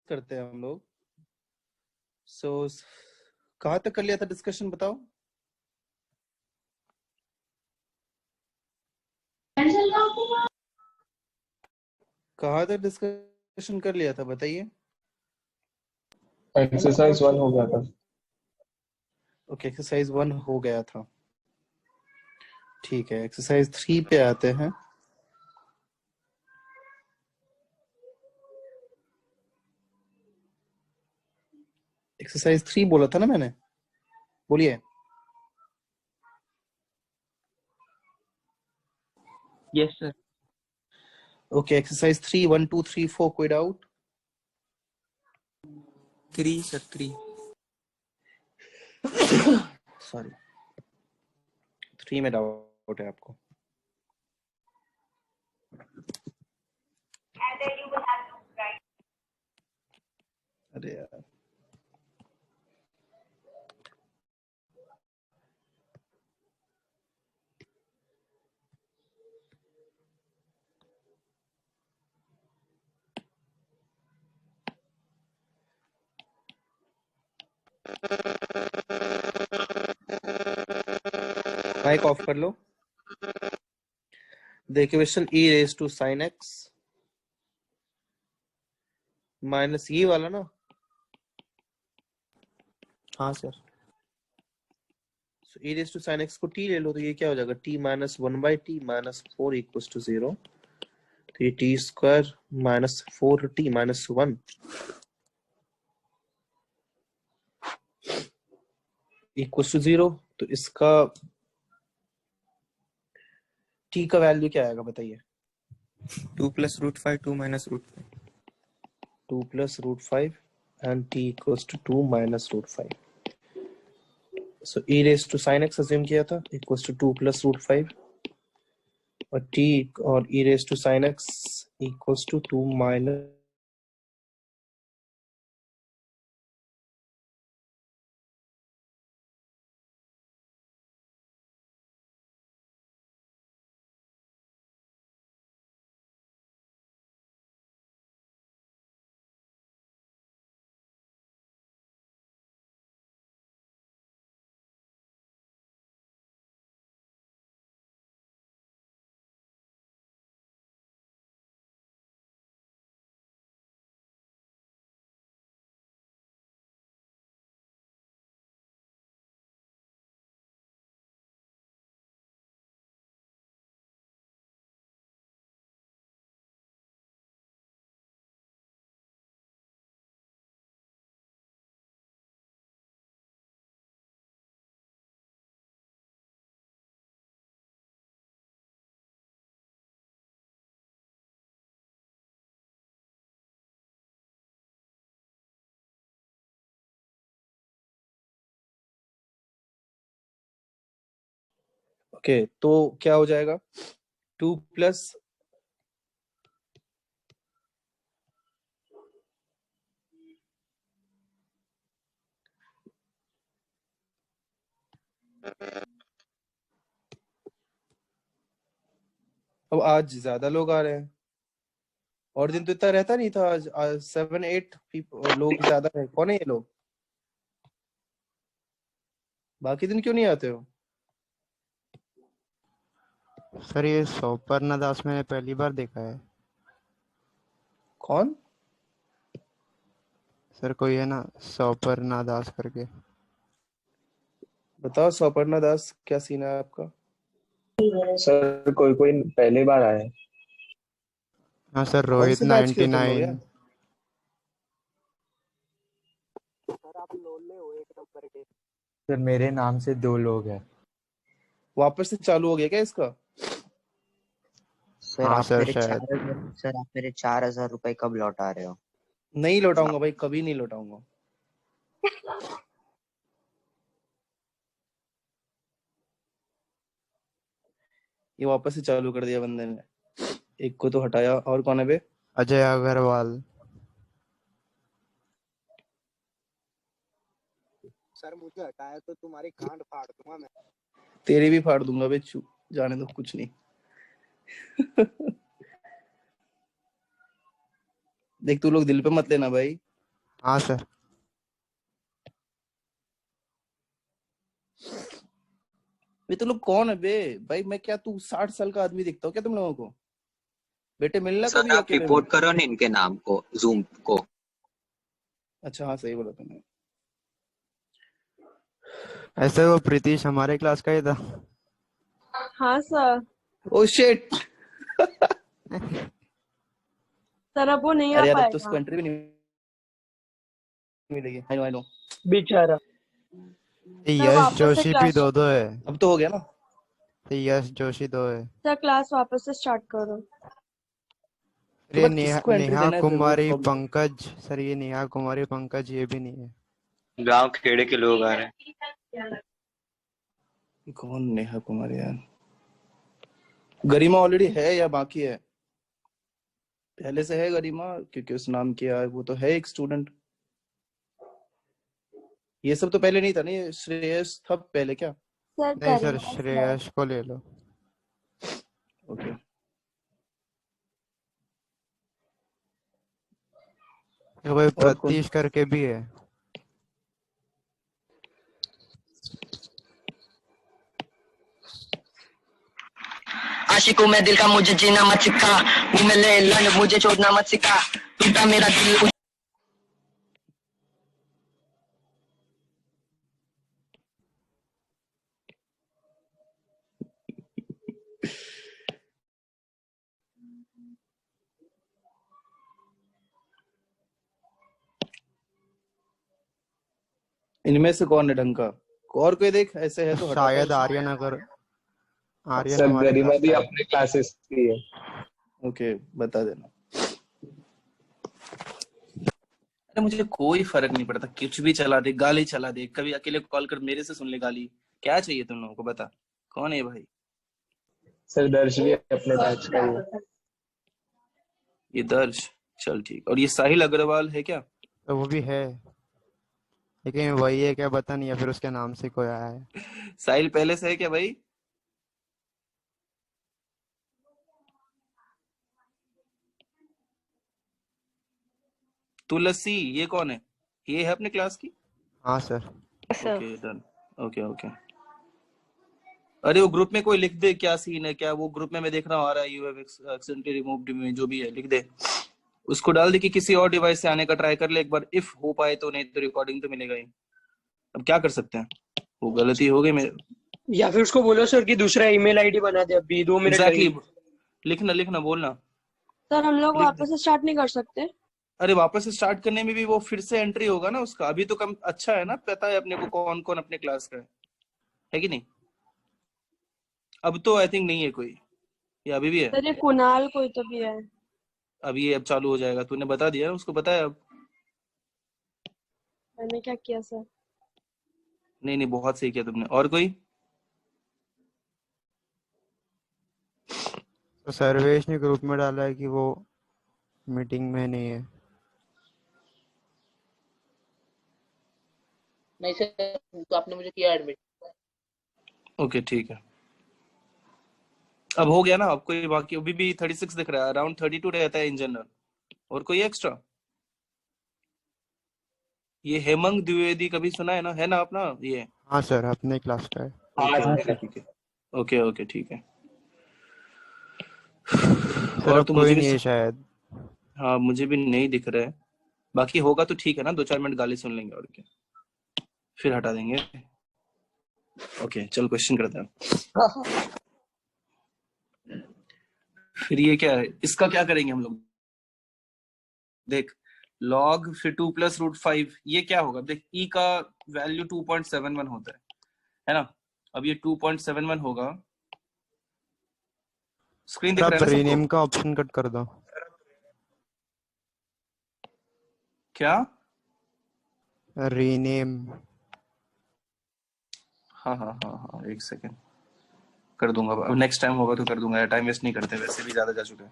करते हैं हम लोग। सो कहाँ तक कर लिया था डिस्कशन, बताओ। कहाँ तक डिस्कशन कर लिया था बताइए। एक्सरसाइज 1 हो गया था। ओके, एक्सरसाइज 1 हो गया था। ठीक है, एक्सरसाइज 3 पे आते हैं। एक्सरसाइज 3 बोला था ना मैंने, बोलिए। Yes sir. ओके, एक्सरसाइज 3, 1 2 3 4, कोई डाउट? 3 सर 3। सॉरी, 3 में डाउट है आपको। अरे यार, माइक ऑफ कर लो। The equation e raise to sin x minus ये वाला ना। हाँ sir. e raise to sin x को t ले लो तो ये क्या हो जाएगा, t minus 1/t minus 4 equals to 0। तो ये t square minus 4t minus 1 equals to 0। तो इसका t का वैल्यू क्या आएगा बताइए। 2 + √5 2 - √5। 2 + √5 and t equals to 2 minus √5. So e raised to sin x assume किया था equals to 2 + √5 और t और e raised to sin x equals to 2 minus okay, तो क्या हो जाएगा 2 प्लस अब आज ज्यादा लोग आ रहे हैं, और दिन तो इतना रहता नहीं था। आज 7-8 लोग ज्यादा है। कौन है ये लोग? बाकी दिन क्यों नहीं आते हो? सर ये सौपर्णा दास मैंने पहली बार देखा है। कौन? सर कोई है ना सौपर्णा दास करके। बताओ सौपर्णा दास, क्या सीन है आपका? सर कोई कोई पहली बार आया है। हाँ सर, कौन रोहित से बैच के हो तुम लोग 99। यार? सर आप लोले हो एक नंबर के। सर मेरे नाम से 2 लोग हैं। वापस से चालू हो गया क्या इसका? सर हाँ आप सर मेरे शायद। 4,000 रुपए कब लौटा रहे हो? नहीं लौटाऊंगा भाई, कभी नहीं लौटाऊंगा। ये वापस से चालू कर दिया बंदे ने, एक को तो हटाया। और कौन है बे? अजय अग्रवाल। सर मुझे हटाया तो तुम्हारी गांड फाड़ दूंगा मैं। तेरी भी फाड़ दूंगा बे, जाने दो, कुछ नहीं। देख, तू लोग दिल पे मत लेना भाई। हाँ सर। ये तुम लोग कौन है बे? भाई मैं क्या, तू 60 साल का आदमी दिखता हूँ क्या तुम लोगों को? बेटे मिलना सर कभी आप अकेले में। रिपोर्ट करो ना इनके नाम को जूम को। अच्छा हाँ, सही बोला तुमने। ऐसे वो प्रीतीश हमारे क्लास का ही था। हाँ सर। Oh shit. सर अब वो नहीं आ अरे यार अब तो पाएगा। उसको एंट्री भी नहीं मिलेगी। I know. बेचारा। ये सर यश वापस से जोशी भी क्लास, दो है। अब तो हो गया ना। ये यश जोशी दो है। सर क्लास वापस से स्टार्ट करो। तो ये बट नेहा किसको एंट्री नेहा देना है फिर, वो कुमारी प्रॉब्लम। पंकज सर, ये नेहा कुमारी पंकज ये भी नहीं है। गांव खेड़े के लोग आ रहे हैं। कौन नेहा कुमारी यार? गरिमा ऑलरेडी है या बाकी है? पहले से है गरिमा, क्योंकि उस नाम किया है, वो तो है एक स्टूडेंट। ये सब तो पहले नहीं था ना, ये श्रेयस था पहले क्या? सर नहीं सर, करिमा सर। श्रेयस को ले लो। ओके। ये कोई और कौन? प्रतीश करके भी है। आशिकों में दिल का मुझे जीना मत सिखा, मुंह में ले लन मुझे छोड़ना मत सिखा, टूटा मेरा दिल। इनमें से कौन है ढंग का? और कोई देख, ऐसे है तो हटाता शायद हूँ। आर्यन, अगर आर्यन सर हमारे गरिमा क्लास भी का है। अपने क्लासेस की है। ओके, बता देना। अरे मुझे कोई फर्क नहीं पड़ता, कुछ भी चला दे, गाली चला दे, कभी अकेले कॉल कर मेरे से सुन ले गाली। क्या चाहिए तुम लोगों को, बता कौन है ये भाई? सर दर्श भी अपने बैच का ही है। ये दर्श, चल ठीक। और ये साहिल अग्रवाल है क्या? तो वो भी है, लेकिन वही है क्या पता नहीं, या फिर उसके नाम से कोई आया है। साहिल पहले से है क्या भाई? तुलसी, ये कौन है? ये है अपने क्लास की? हाँ sir. Okay done. Okay okay. अरे वो ग्रुप में कोई लिख दे क्या सीन है, क्या वो ग्रुप में मैं देख रहा हूँ आ रहा है, यू हैव एक्सीडेंटली रिमूव्ड में जो भी है लिख दे। उसको डाल दे कि किसी और डिवाइस से आने का ट्राई कर ले एक बार, इफ हो पाए तो, नहीं तो रिकॉर्डिंग तो मिलेगा ही। अब क्या कर सकते हैं, वो गलती हो गई मेरे। या फिर उसको बोलो सर कि दूसरा ईमेल आईडी बना दे, अभी 2 मिनट एग्जैक्टली लगेगी। लिखना लिखना बोलना। सर हम लोग लिख दे। वापस से स्टार्ट नहीं कर सकते? अरे वापस से स्टार्ट करने में भी वो फिर से एंट्री होगा ना उसका, अभी तो कम अच्छा है ना, पता है अपने को कौन कौन अपने क्लास का है कि नहीं? अब तो आई थिंक नहीं है कोई, या अभी भी है? सर ये कुणाल कोई तो भी है। अभी ये अब चालू हो जाएगा, तूने बता दिया उसको, बताया अब? मैंने क्या किया सर? नहीं नहीं, बहुत सही किया तुमने। और कोई? तो सर्वेश ने ग्रुप में डाला है कि वो मीटिंग में नहीं है। नहीं सर, तो आपने मुझे किया एडमिट। ओके ठीक है, अब हो गया ना। अब कोई बाकी अभी भी 36 दिख रहा है, अराउंड 32 रहता है इन जनरल। और कोई एक्स्ट्रा? ये हेमंग द्विवेदी कभी सुना है ना, है ना अपना ये? हाँ सर, अपने क्लास का है। ओके ओके ठीक है। ओके ओके ठीक है। सर और अब तो कोई मुझे नहीं भी, है शायद। हाँ मुझे भी नहीं दिख रहा है। बाकी होगा तो ठीक है ना, 2-4 मिनट गाली सुन लेंगे और क्या, फिर हटा देंगे। ओके चल क्वेश्चन करते हैं। फिर ये क्या है, इसका क्या करेंगे हम लोग? देख, log फिर 2 प्लस रूट 5, ये क्या होगा? देख e का वैल्यू 2.71 होता है ना? अब ये 2.71 होगा। स्क्रीन सर दिख आप रहा है ना सबको? रीनेम का ऑप्शन कट कर दो। क्या? रीनेम। हाँ हाँ हाँ हाँ, एक सेकेंड कर दूंगा, अब नेक्स्ट टाइम होगा तो कर दूंगा, टाइम वेस्ट नहीं करते, वैसे भी ज्यादा जा चुका है।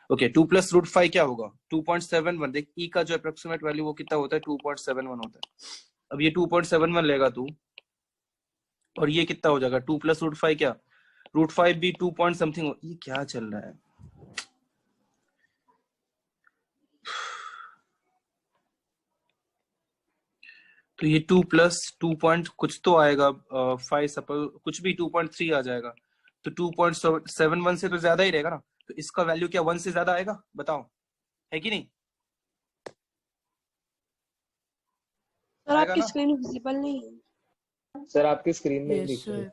ओके 2 प्लस रूट 5 क्या होगा? 2.71। देख e का जो अप्रोक्सीमेट वैल्यू वो कितना होता है? 2.71 होता है। अब ये 2.71 लेगा तू, और ये कितना हो जाएगा? 2 प्लस रूट 5 क्या? रूट 5 भी 2 पॉइंट समथिंग। ये क्या चल रहा है? तो ये 2 प्लस 2 पॉइंट कुछ तो आएगा, 5 सपोज कुछ भी 2.3 आ जाएगा, तो 2.71 से तो ज्यादा ही रहेगा ना, तो इसका वैल्यू क्या 1 से ज्यादा आएगा, बताओ, है कि नहीं? सर आएगा आपकी ना? स्क्रीन विजिबल नहीं है। सर आपकी स्क्रीन में यस दिख रही है। सर।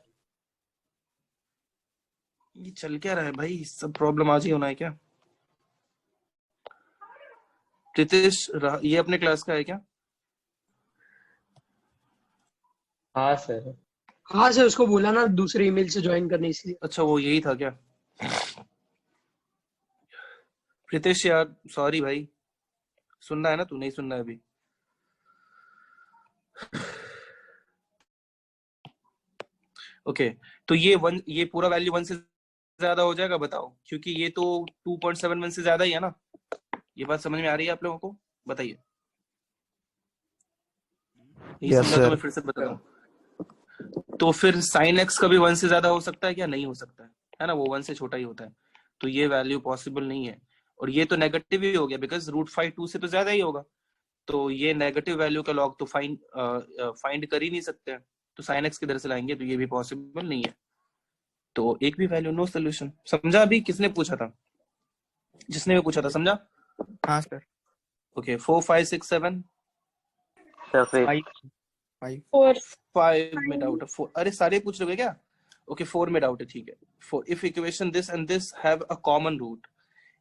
ये चल क्या रहा है भाई, सब प्रॉब्लम आज ही होना है क्या? प्रीतिश ये अपने क्लास का है क्या? हाँ सर। हाँ सर, उसको बोला ना दूसरे ईमेल से ज्वाइन करने, इसलिए। अच्छा वो यही था क्या? प्रीतिश यार सॉरी भाई, सुनना है ना, तू नहीं सुनना है अभी? ओके तो ये पूरा वैल्यू 1 से ज्यादा हो जाएगा, बताओ, क्योंकि ये तो 2.71 से ज्यादा ही है ना। ये बात समझ में आ रही है आप लोगों को? बताइए। नहीं यस समझा तो मैं सर। फिर से बता दूं। तो फिर साइन एक्स का भी 1 से ज्यादा हो सकता है क्या? नहीं हो सकता है ना, वो 1 से छोटा ही होता है, तो ये वैल्यू पॉसिबल नहीं है। और ये तो नेगेटिव ही हो गया, बिकॉज √5 2 से तो ज्यादा ही होगा, तो ये नेगेटिव वैल्यू का लॉग तो फाइंड कर ही नहीं सकते हैं, तो साइन एक्स किधर से लाएंगे, तो ये भी पॉसिबल नहीं है, तो एक भी वैल्यू, नो सोल्यूशन। समझा अभी? किसने पूछा था? जिसने भी पूछा था, समझा? हाँ सर। ओके 4 5 6 7 सरफेस 5 4 5 में डाउट है, 4 अरे सारे पूछ लोगे क्या? ओके 4 में डाउट है, ठीक है। For if equation this and this have a common root,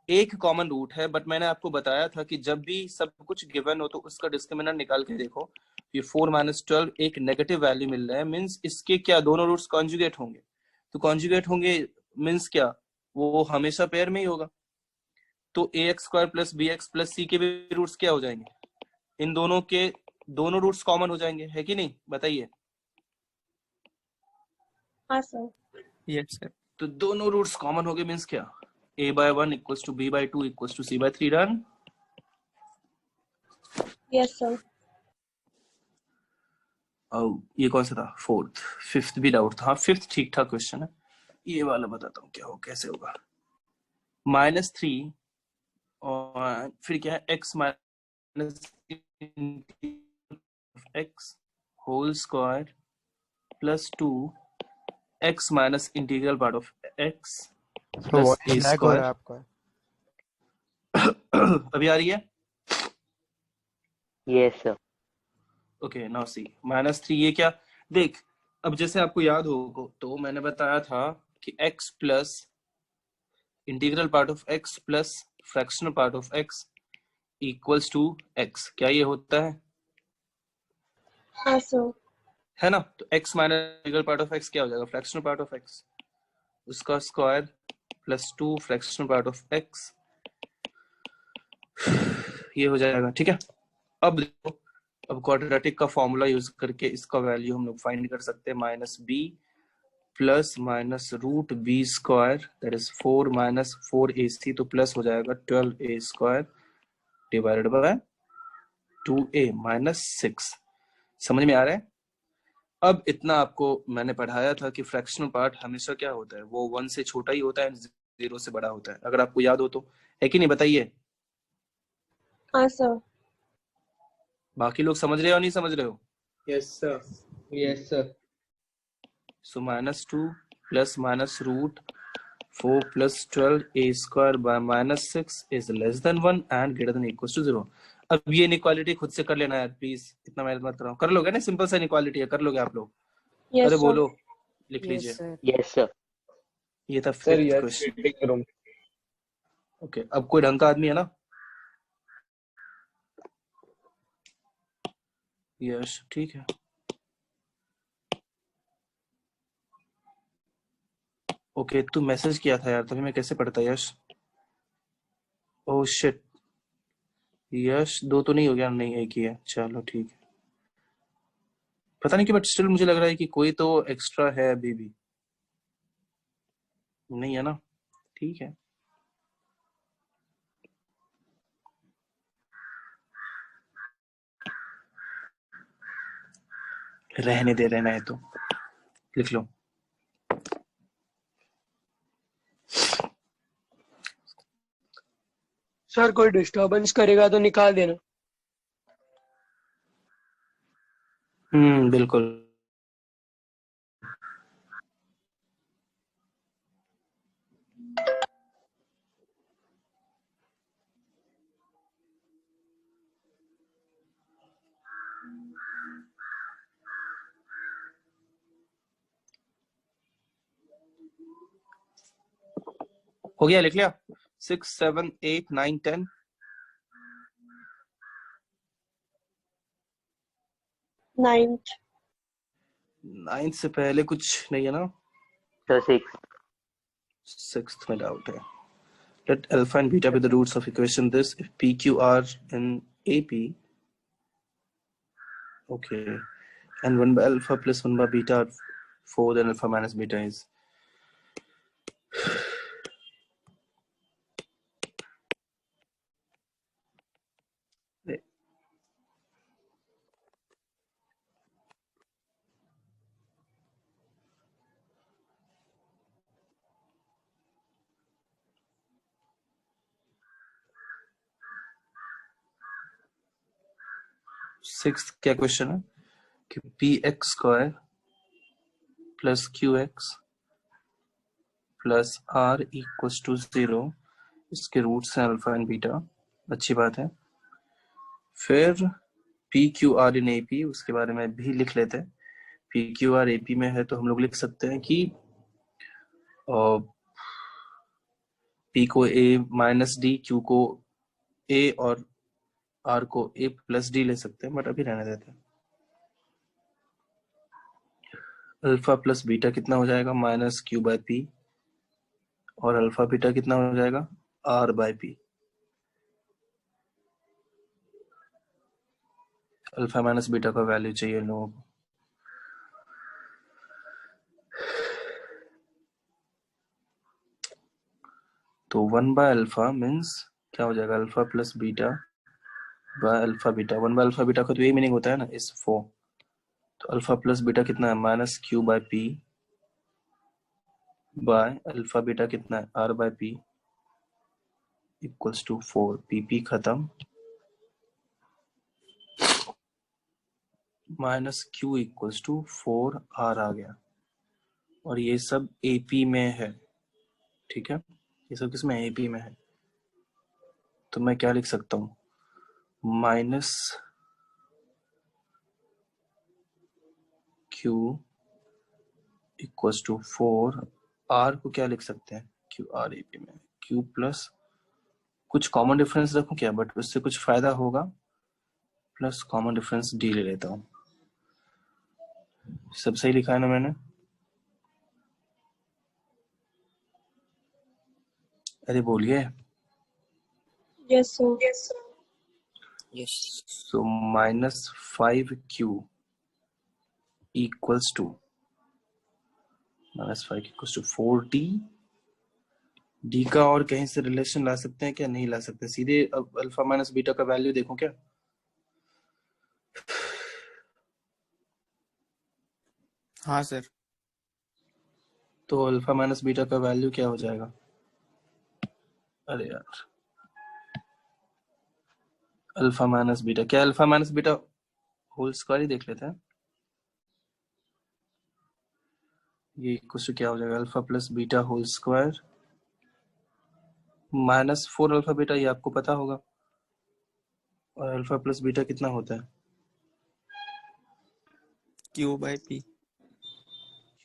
एक कॉमन रूट है, बट मैंने आपको बताया था कि जब भी सब कुछ गिवन हो तो उसका डिस्क्रिमिनेंट निकाल के देखो। ये 4 - 12 एक नेगेटिव वैल्यू मिल रहा है, मींस इसके क्या दोनों रूट्स कॉन्जुगेट होंगे, तो कॉन्जुगेट होंगे मींस क्या, वो हमेशा पेयर में ही होगा, तो ax² + bx + c के भी रूट्स क्या हो जाएंगे, इन दोनों के दोनों रूट्स कॉमन हो जाएंगे, है कि नहीं, बताइए? हाँ सर। Yes sir. तो दोनों रूट्स कॉमन हो गए, मींस क्या, a/1 = b/2 = c/3, done. Yes sir. ये कौन सा था? 4th। 5th भी डाउट था, 5th ठीक ठाक क्वेश्चन है, ये वाला बताता हूँ क्या हो कैसे होगा। -3 और फिर क्या है, x - x whole square +2 x - integral part of x तो प्लस वॉइस a लैग हो रहा है स्क्वायर। आपका। अभी आ रही है? Yes sir okay now see -3 ये क्या, देख, अब जैसे आपको याद हो तो मैंने बताया था कि x plus integral part of x plus fractional part of x equals to x, क्या ये होता हाँ सर। है ना? तो x minus integral part of x क्या हो जाएगा, फ्रैक्शनल पार्ट ऑफ x, उसका square +2 fractional part of x, ये हो जाएगा, ठीक है। अब देखो, अब क्वाड्रेटिक का फॉर्मूला यूज करके इसका वैल्यू हम लोग फाइंड कर सकते हैं, -b plus -√b² that is 4 - 4ac, तो प्लस हो जाएगा 12a² डिवाइडेड बाय 2a - 6। समझ में आ रहा है? अब इतना आपको मैंने पढ़ाया था कि फ्रैक्शनल पार्ट हमेशा क्या होता है, वो 1 से छोटा ही होता है, 0 से बड़ा होता है, अगर आपको याद हो तो, है कि नहीं, बताइए? हाँ सर। बाकी लोग समझ रहे हो नहीं समझ रहे हो? Yes sir. Yes sir. So -2 plus -√4 + 12a² by -6 is less than 1 and greater than equals to 0। अब ये इनइक्वालिटी खुद से कर लेना यार प्लीज, इतना मेहनत मत कराओ, कर लोगे ना, सिंपल सा इनइक्वालिटी है, कर लोगे आप लोग? यस अरे सर। बोलो, लिख लीजिए। यस सर ये था sir 5th yes question. Reading room. Okay अब कोई ढंग का आदमी है ना? यश ठीक है। ओके तू मैसेज किया था यार, तभी मैं कैसे पढ़ता यश? ओह शिट, यश 2 तो नहीं हो गया, नहीं एक ही है, चलो ठीक है। पता नहीं कि बट स्टिल मुझे लग रहा है कि कोई तो एक्स्ट्रा है अभी भी, नहीं है ना? ठीक है, रहने दे, रहना है तो लिख लो। सर कोई डिस्टरबेंस करेगा तो निकाल देना। बिल्कुल। हो गया, लिख लिया। 6, 7, 8, 9, 10। 9th. 9 से पहले कुछ नहीं है ना? सर 6. 6th में डाउट है। Let alpha and beta be the roots of equation this. If P, Q, R in AP, okay, and 1 by alpha plus 1 by beta are 4, then alpha minus beta is. Sixth क्या question है कि p x square plus q x plus r equals to 0, इसके roots हैं alpha and beta. अच्छी बात है। फिर p Q r in AP, उसके बारे में भी लिख लेते हैं। पी क्यू आर एपी में है तो हम लोग लिख सकते हैं कि पी को ए माइनस डी, क्यू को ए और आर को ए प्लस डी ले सकते हैं, बट अभी रहने देते हैं। अल्फा प्लस बीटा कितना हो जाएगा? माइनस क्यू बाय पी, और अल्फा बीटा कितना हो जाएगा? R by p. Alpha minus beta का वैल्यू चाहिए लोगों को। तो 1 बाय अल्फा मीन्स क्या हो जाएगा? Alpha plus beta by alpha beta. 1 bye alpha beta का तो यही मीनिंग होता है ना, इस 4। तो अल्फा प्लस बीटा कितना है? Minus Q by P by alpha beta कितना है? R by P equals to 4। P खत्म, minus Q equals to 4 R आ गया। और ये सब एपी में है, ठीक है? ये सब किसमें? एपी में है। तो मैं क्या लिख सकता हूँ? Minus Q equals to 4। R को क्या लिख सकते हैं? क्यू आर एपी में क्यू प्लस कुछ कॉमन डिफरेंस रखूं क्या, बट उससे कुछ फायदा होगा, प्लस कॉमन डिफरेंस डी ले लेता हूं। सब सही लिखा है ना मैंने? अरे बोलिए। Yes, sir. Yes so minus 5q equals to 4d। D का और कहीं से रिलेशन ला सकते हैं क्या? नहीं ला सकते। सीधे अब अल्फा माइनस बीटा का वैल्यू देखो क्या? हाँ सर। तो अल्फा माइनस बीटा का वैल्यू क्या हो जाएगा? अरे यार, अल्फा माइनस बीटा क्या? Alpha minus beta whole square ही देख लेते हैं। ये कुछ क्या हो जाएगा? Alpha plus beta whole square minus 4 alpha beta, ये आपको पता होगा। और अल्फा प्लस बीटा कितना होता है? Q by P.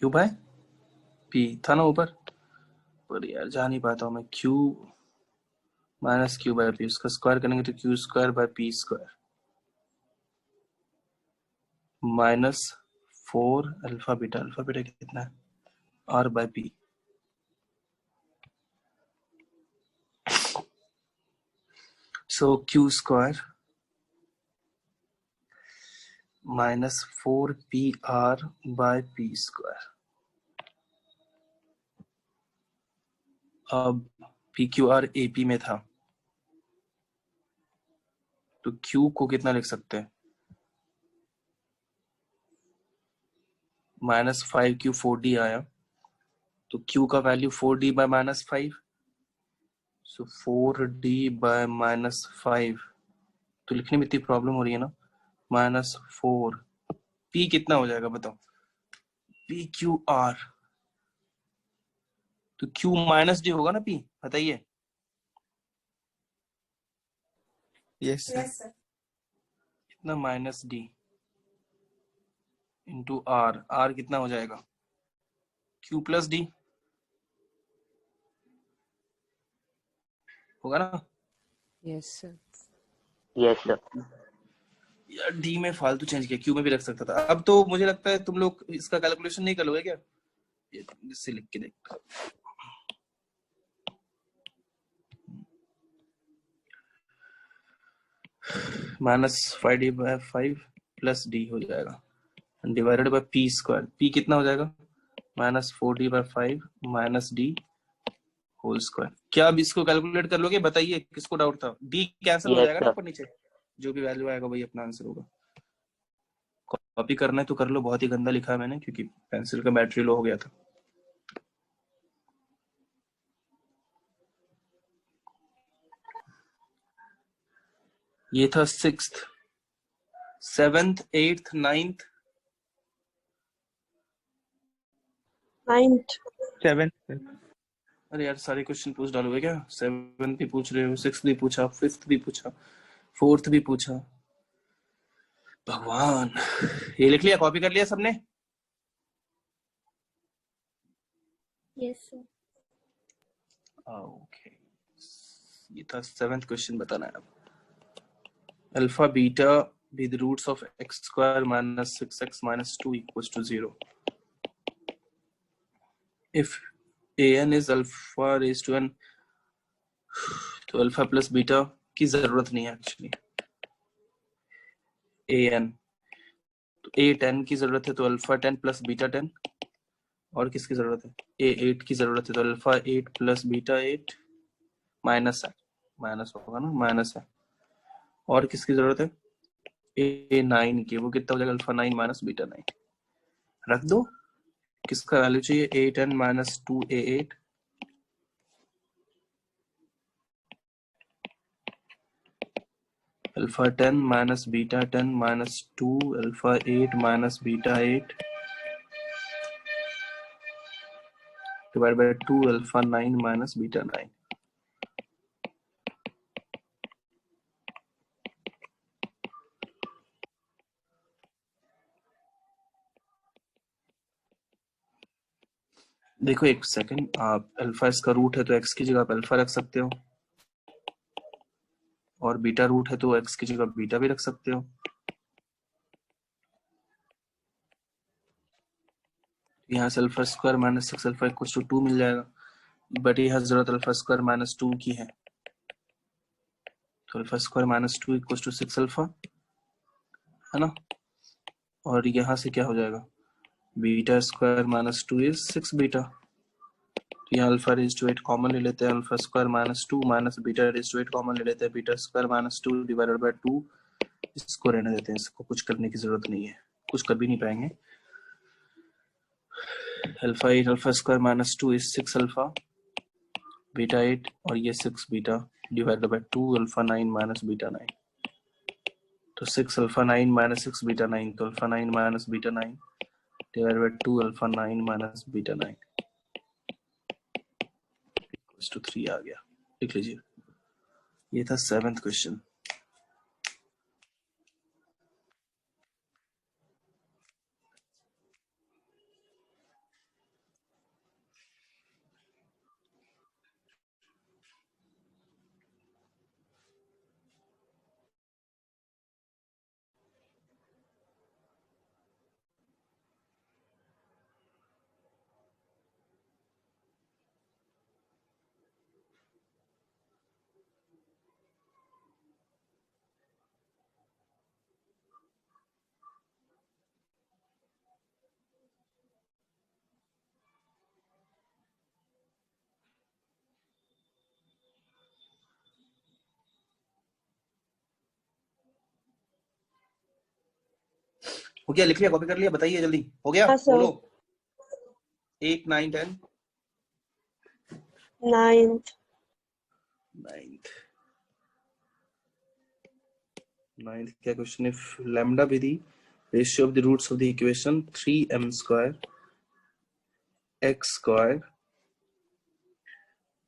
Q by P था ना ऊपर, पर यार जा नहीं पाता हूँ मैं। Q minus Q by P, उसका स्क्वायर करेंगे तो Q square by P square minus 4 alpha beta. Alpha beta कितना है? R by P. So Q square minus 4 P R by P square. अब P Q R A P में था, तो Q को कितना लिख सकते हैं? माइनस 5q 4d आया, तो q का वैल्यू 4d बाय माइनस 5, सो 4d बाय माइनस 5। तो लिखने में इतनी प्रॉब्लम हो रही है ना, माइनस 4 P कितना हो जाएगा बताओ? PQR, तो Q माइनस डी होगा ना P, बताइए। Yes sir. कितना minus D into R, R कितना हो जाएगा? Q प्लस डी होगा ना? Yes sir. Yes sir. यार डी में फालतू चेंज किया, Q में भी रख सकता था। अब तो मुझे लगता है तुम लोग इसका कैलकुलेशन नहीं करोगे क्या? इससे लिख के देखता हूं। -5d/5 प्लस डी हो जाएगा divided by P square. P कितना हो जाएगा? -4d/5 minus D whole square. क्या अब इसको कैलकुलेट कर लोगे? बताइए किसको डाउट था? डी कैंसिल हो यस जाएगा ना सर। ऊपर नीचे, जो भी वैल्यू आएगा वही अपना आंसर होगा। कॉपी करना है तो कर लो, बहुत ही गंदा लिखा है मैंने क्योंकि पेंसिल का बैटरी लो हो गया था। ये था 6th, 7th, 8th, 9th, 9th, 7th। अरे यार सारे क्वेश्चन पूछ डालोगे क्या? 7th भी पूछ रहे हो, 6th भी पूछा, 5th भी पूछा, 4th भी पूछा। भगवान, ये लिख लिया, कॉपी कर लिया सबने? yes sir. ओके, ये था 7th क्वेश्चन। बताना है अब। Alpha beta be the roots of x square minus 6x minus 2 equals to 0 if an is alpha raised to n, तो अल्फा प्लस बीटा की जरूरत नहीं है एक्चुअली। an तो a10 की जरूरत है, तो अल्फा 10 प्लस बीटा 10। और किसकी जरूरत है? a8 की जरूरत है, तो अल्फा 8 प्लस बीटा 8 माइनस है, माइनस होगा ना, माइनस है। और किसकी जरूरत है? a9 की, वो कितना हो जाएगा? Alpha 9 minus beta 9। रख दो, किसका वैल्यू चाहिए? a10 minus 2a8 alpha 10 minus beta 10 minus 2 alpha 8 minus beta 8 divide by 2 alpha 9 minus beta 9। देखो एक सेकंड, आप अल्फा इसका रूट है तो x की जगह आप अल्फा रख सकते हो, और बीटा रूट है तो x की जगह बीटा भी रख सकते हो। यहाँ से alpha square minus 6 alpha equal to 2 मिल जाएगा, बट यहाँ जरूरत अल्फा स्क्वायर माइनस 2 की है, तो alpha square minus 2 equal to 6 alpha, है ना। और यहाँ से क्या हो जाएगा? Beta square minus 2 is 6 beta, तो यहाँ अल्फा रेज टू 8 कॉमन ले लेते हैं, alpha square minus 2 minus beta raise to 8 common ले लेते हैं, beta square minus 2 divided by 2। इसको रहने देते हैं, इसको कुछ करने की जरूरत नहीं है, कुछ कर भी नहीं पाएंगे। Alpha 8 alpha square minus 2 is 6 alpha beta 8, और ये 6 beta divided by 2 alpha 9 minus beta 9। तो 6 अल्फा 9 माइनस 6 बीटा 9, तो alpha 9 minus beta 9 divided by 2 alpha 9 minus beta 9 equals to 3 आ गया। लिख लीजिए, ये था 7th क्वेश्चन। हो गया? लिख लिया, कॉपी कर लिया? बताइए जल्दी, हो गया? हाँ सर। बोलो। 8 9 10 9th, 9th क्या क्वेश्चन? इफ लैम्डा विधि ratio of the roots of the equation 3m square x square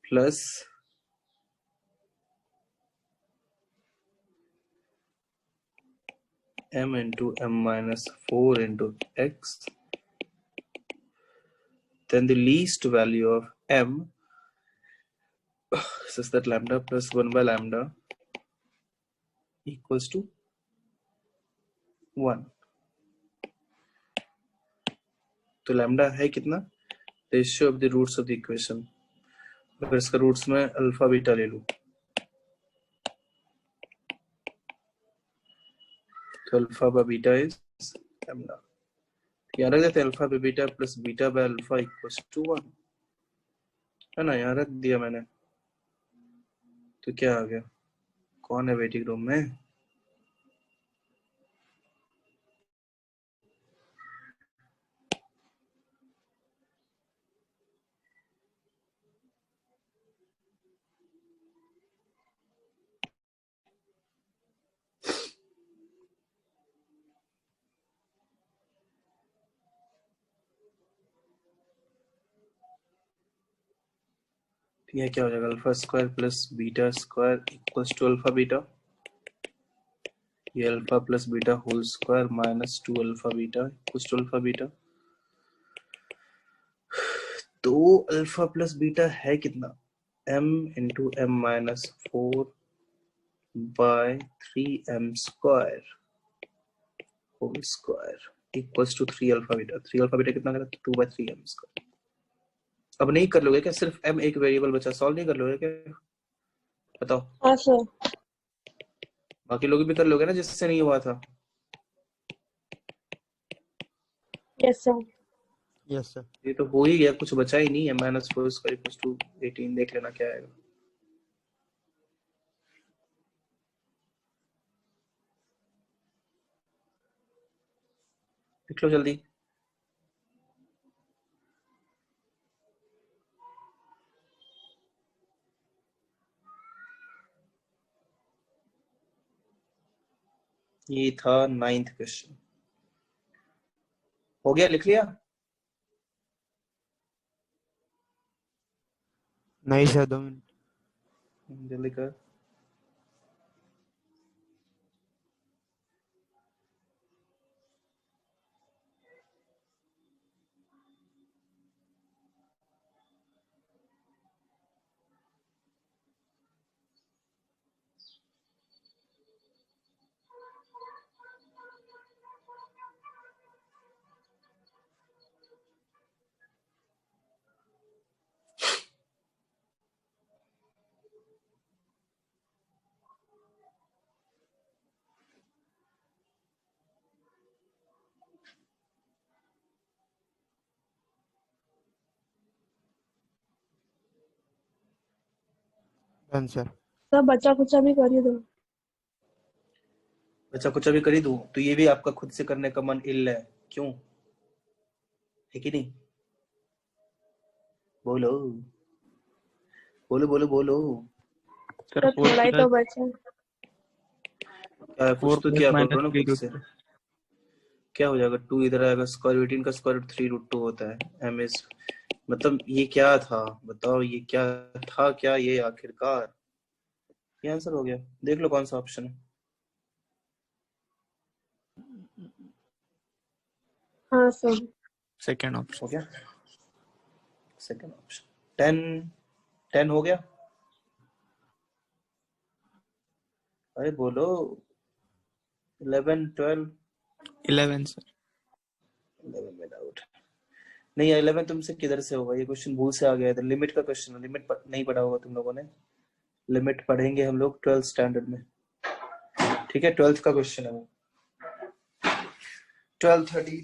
plus m into m minus 4 into x, then the least value of m such that lambda plus 1 by lambda equals to 1. तो lambda है कितना? Ratio of the roots of the equation. अगर इसका roots में alpha beta ले लूं तो alpha by beta is lambda. यहाँ रख देते हैं alpha by beta plus beta by alpha equals to 1, है ना? यहाँ रख दिया मैंने. तो क्या आ गया? कौन है वेटिंग रूम में? ये क्या हो जाएगा? Alpha square plus beta square equals to alpha beta. ये alpha plus beta whole square minus 2 alpha beta equals to alpha beta. तो अल्फा प्लस बीटा है कितना? m into M minus 4 by 3m square whole square equals to 3 alpha beta. 3 alpha beta कितना? 2 bye 3m square. अब नहीं कर लोगे क्या? सिर्फ m एक वेरिएबल बचा, सॉल्व नहीं कर लोगे क्या? बताओ. हाँ सर. बाकी लोग भी कर लोगे ना जिससे नहीं हुआ था. Yes sir. Yes sir. ये तो हो ही गया, कुछ बचा ही नहीं है. Minus 4 square equals to 18. देख लेना क्या आएगा. लिख लो जल्दी. ये था 9th क्वेश्चन. हो गया? लिख लिया? नहीं सर, 2 मिनट. जल्दी कर. Done sir. सर बच्चा कुछ भी करिए दो. बच्चा कुछ अभी कर ही दूं तो ये भी आपका खुद से करने का मन इल है. क्यों? है कि नहीं? बोलो बोलो बोलो बोलो. सर थोड़ा ही तो बचा. कुछ तो क्या करो ना खुद से. क्या हो जाएगा? 2 इधर आएगा. स्क्वायर 18 का स्क्वायर रूट 3√2 होता है. m इज मतलब ये क्या था? बताओ ये क्या था? क्या ये आखिरकार ये आंसर हो गया. देख लो कौन सा ऑप्शन है. हाँ सर. सेकेंड ऑप्शन हो गया. सेकंड ऑप्शन 10 हो गया. अरे बोलो. 11 12 11 सर. 11 में डाउट नहीं. 11 तुमसे किधर से होगा? ये क्वेश्चन भूल से आ गया था. लिमिट का क्वेश्चन है. लिमिट नहीं पढ़ा होगा तुम लोगों ने. लिमिट पढ़ेंगे हम लोग 12th स्टैंडर्ड में. ठीक है 12th का क्वेश्चन है वो. 12:30.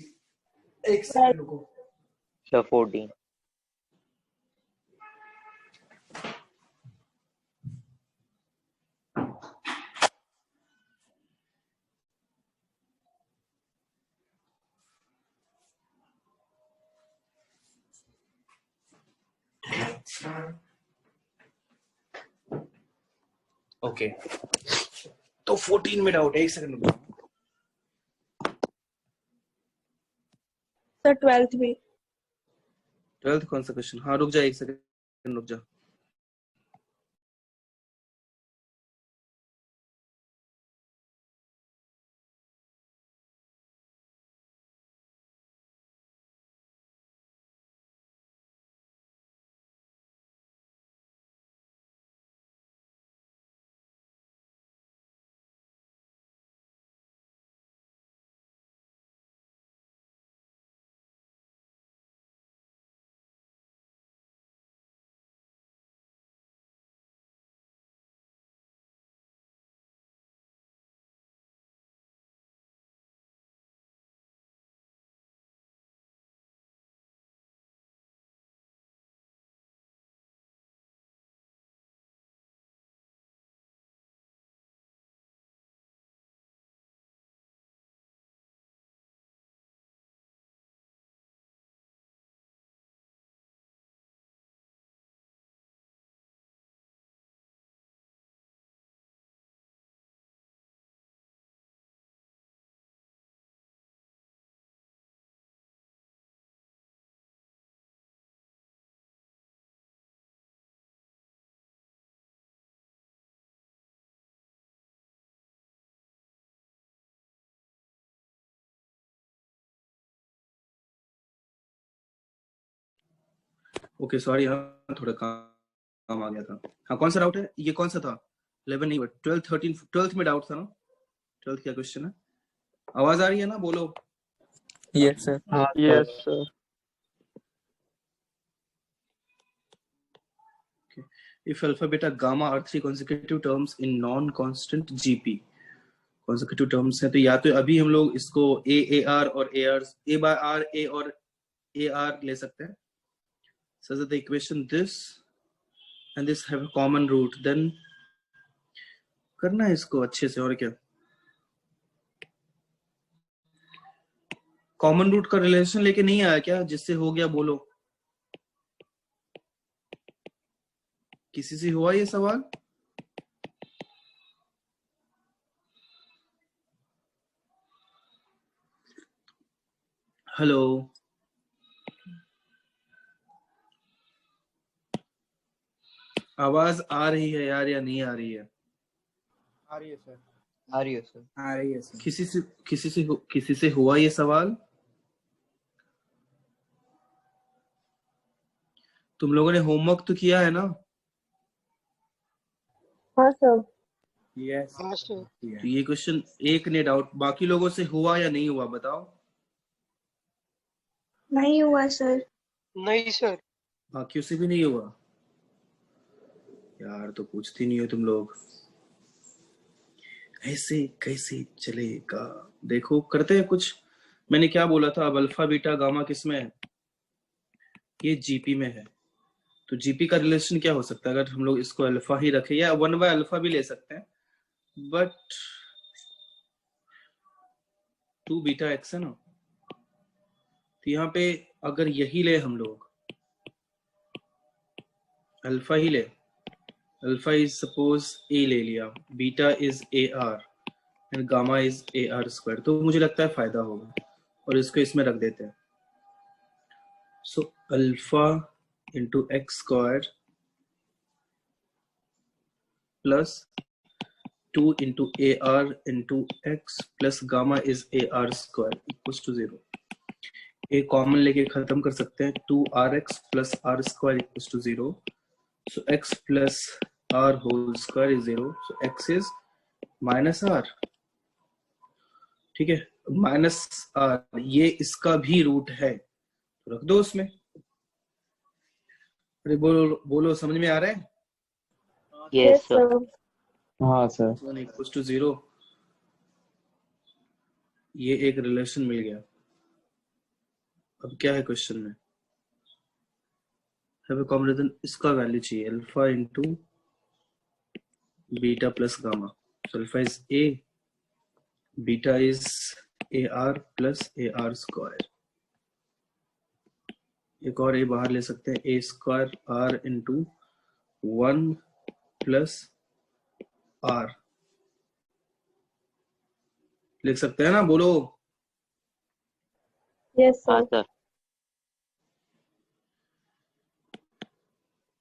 एक सेकंड रुको. सर 14. ओके तो 14 में डाउट है. एक सेकंड रुको. सर 12th भी। 12th कौन सा क्वेश्चन? हाँ रुक जा, एक सेकंड रुक जा। ओके सॉरी, हाँ थोड़ा काम आ गया था। हाँ कौन सा डाउट है? ये कौन सा था? 11 नहीं, 12 13 12th में डाउट था ना? 12th क्या क्वेश्चन है? आवाज आ रही है ना? बोलो। Yes, sir. हाँ Yes, sir. sir. If alpha, beta, gamma are three consecutive terms in non-constant GP, consecutive terms हैं तो या तो अभी हम लोग इसको AR और AR, A by R, A और AR ले सकते हैं, such that the equation this and this have a common root, then करना है इसको अच्छे से। और क्या कॉमन रूट का रिलेशन लेके नहीं आया क्या? जिससे हो गया बोलो। किसी से हुआ ये सवाल? हेलो, आवाज आ रही है यार या नहीं आ रही है? आ रही है सर। आ रही है सर। आ रही है सर। किसी से हुआ ये सवाल? तुम लोगों ने होमवर्क तो किया है ना? हाँ सर। यस हाँ सर। तो ये क्वेश्चन एक ने डाउट, बाकी लोगों से हुआ या नहीं हुआ बताओ? नहीं हुआ सर। नहीं सर। बाकियों से भी नहीं हुआ यार, तो पूछती नहीं हो तुम लोग। ऐसे कैसे चलेगा? देखो करते हैं कुछ। मैंने क्या बोला था? अब अल्फा बीटा गामा किसमें है? ये जीपी में है। तो जीपी का रिलेशन क्या हो सकता है? अगर हम लोग इसको अल्फा ही रखें, या 1 बाय अल्फा भी ले सकते हैं, बट 2 बीटा एक्स है ना, तो यहाँ पे अगर यही ले हम लोग, अल्फा ही ले, अल्फा इज सपोज ए ले लिया, beta is A R and gamma is A R square, तो मुझे लगता है फायदा होगा और इसको इसमें रख देते हैं। So alpha into x square plus 2 into a r into x plus gamma is A R square equals to 0। A common लेके खत्म कर सकते हैं, 2rx plus r square equals to 0। So x plus r whole square is 0। So x is minus r। ठीक है, minus r, ये इसका भी रूट है तो रख दो उसमें। अरे बोलो बोलो, समझ में आ रहा है? Yes, sir. सर। हाँ सर। 1 इक्वल्स टू 0, ये एक रिलेशन मिल गया। अब क्या है क्वेश्चन में? हैव अ कॉमन रीजन, इसका वैल्यू चाहिए alpha into beta plus gamma. So alpha is A, beta is A R plus A are square. एक और ए बाहर ले सकते हैं, A square R into 1 plus R लिख सकते हैं ना? बोलो। यस हाँ सर। सर।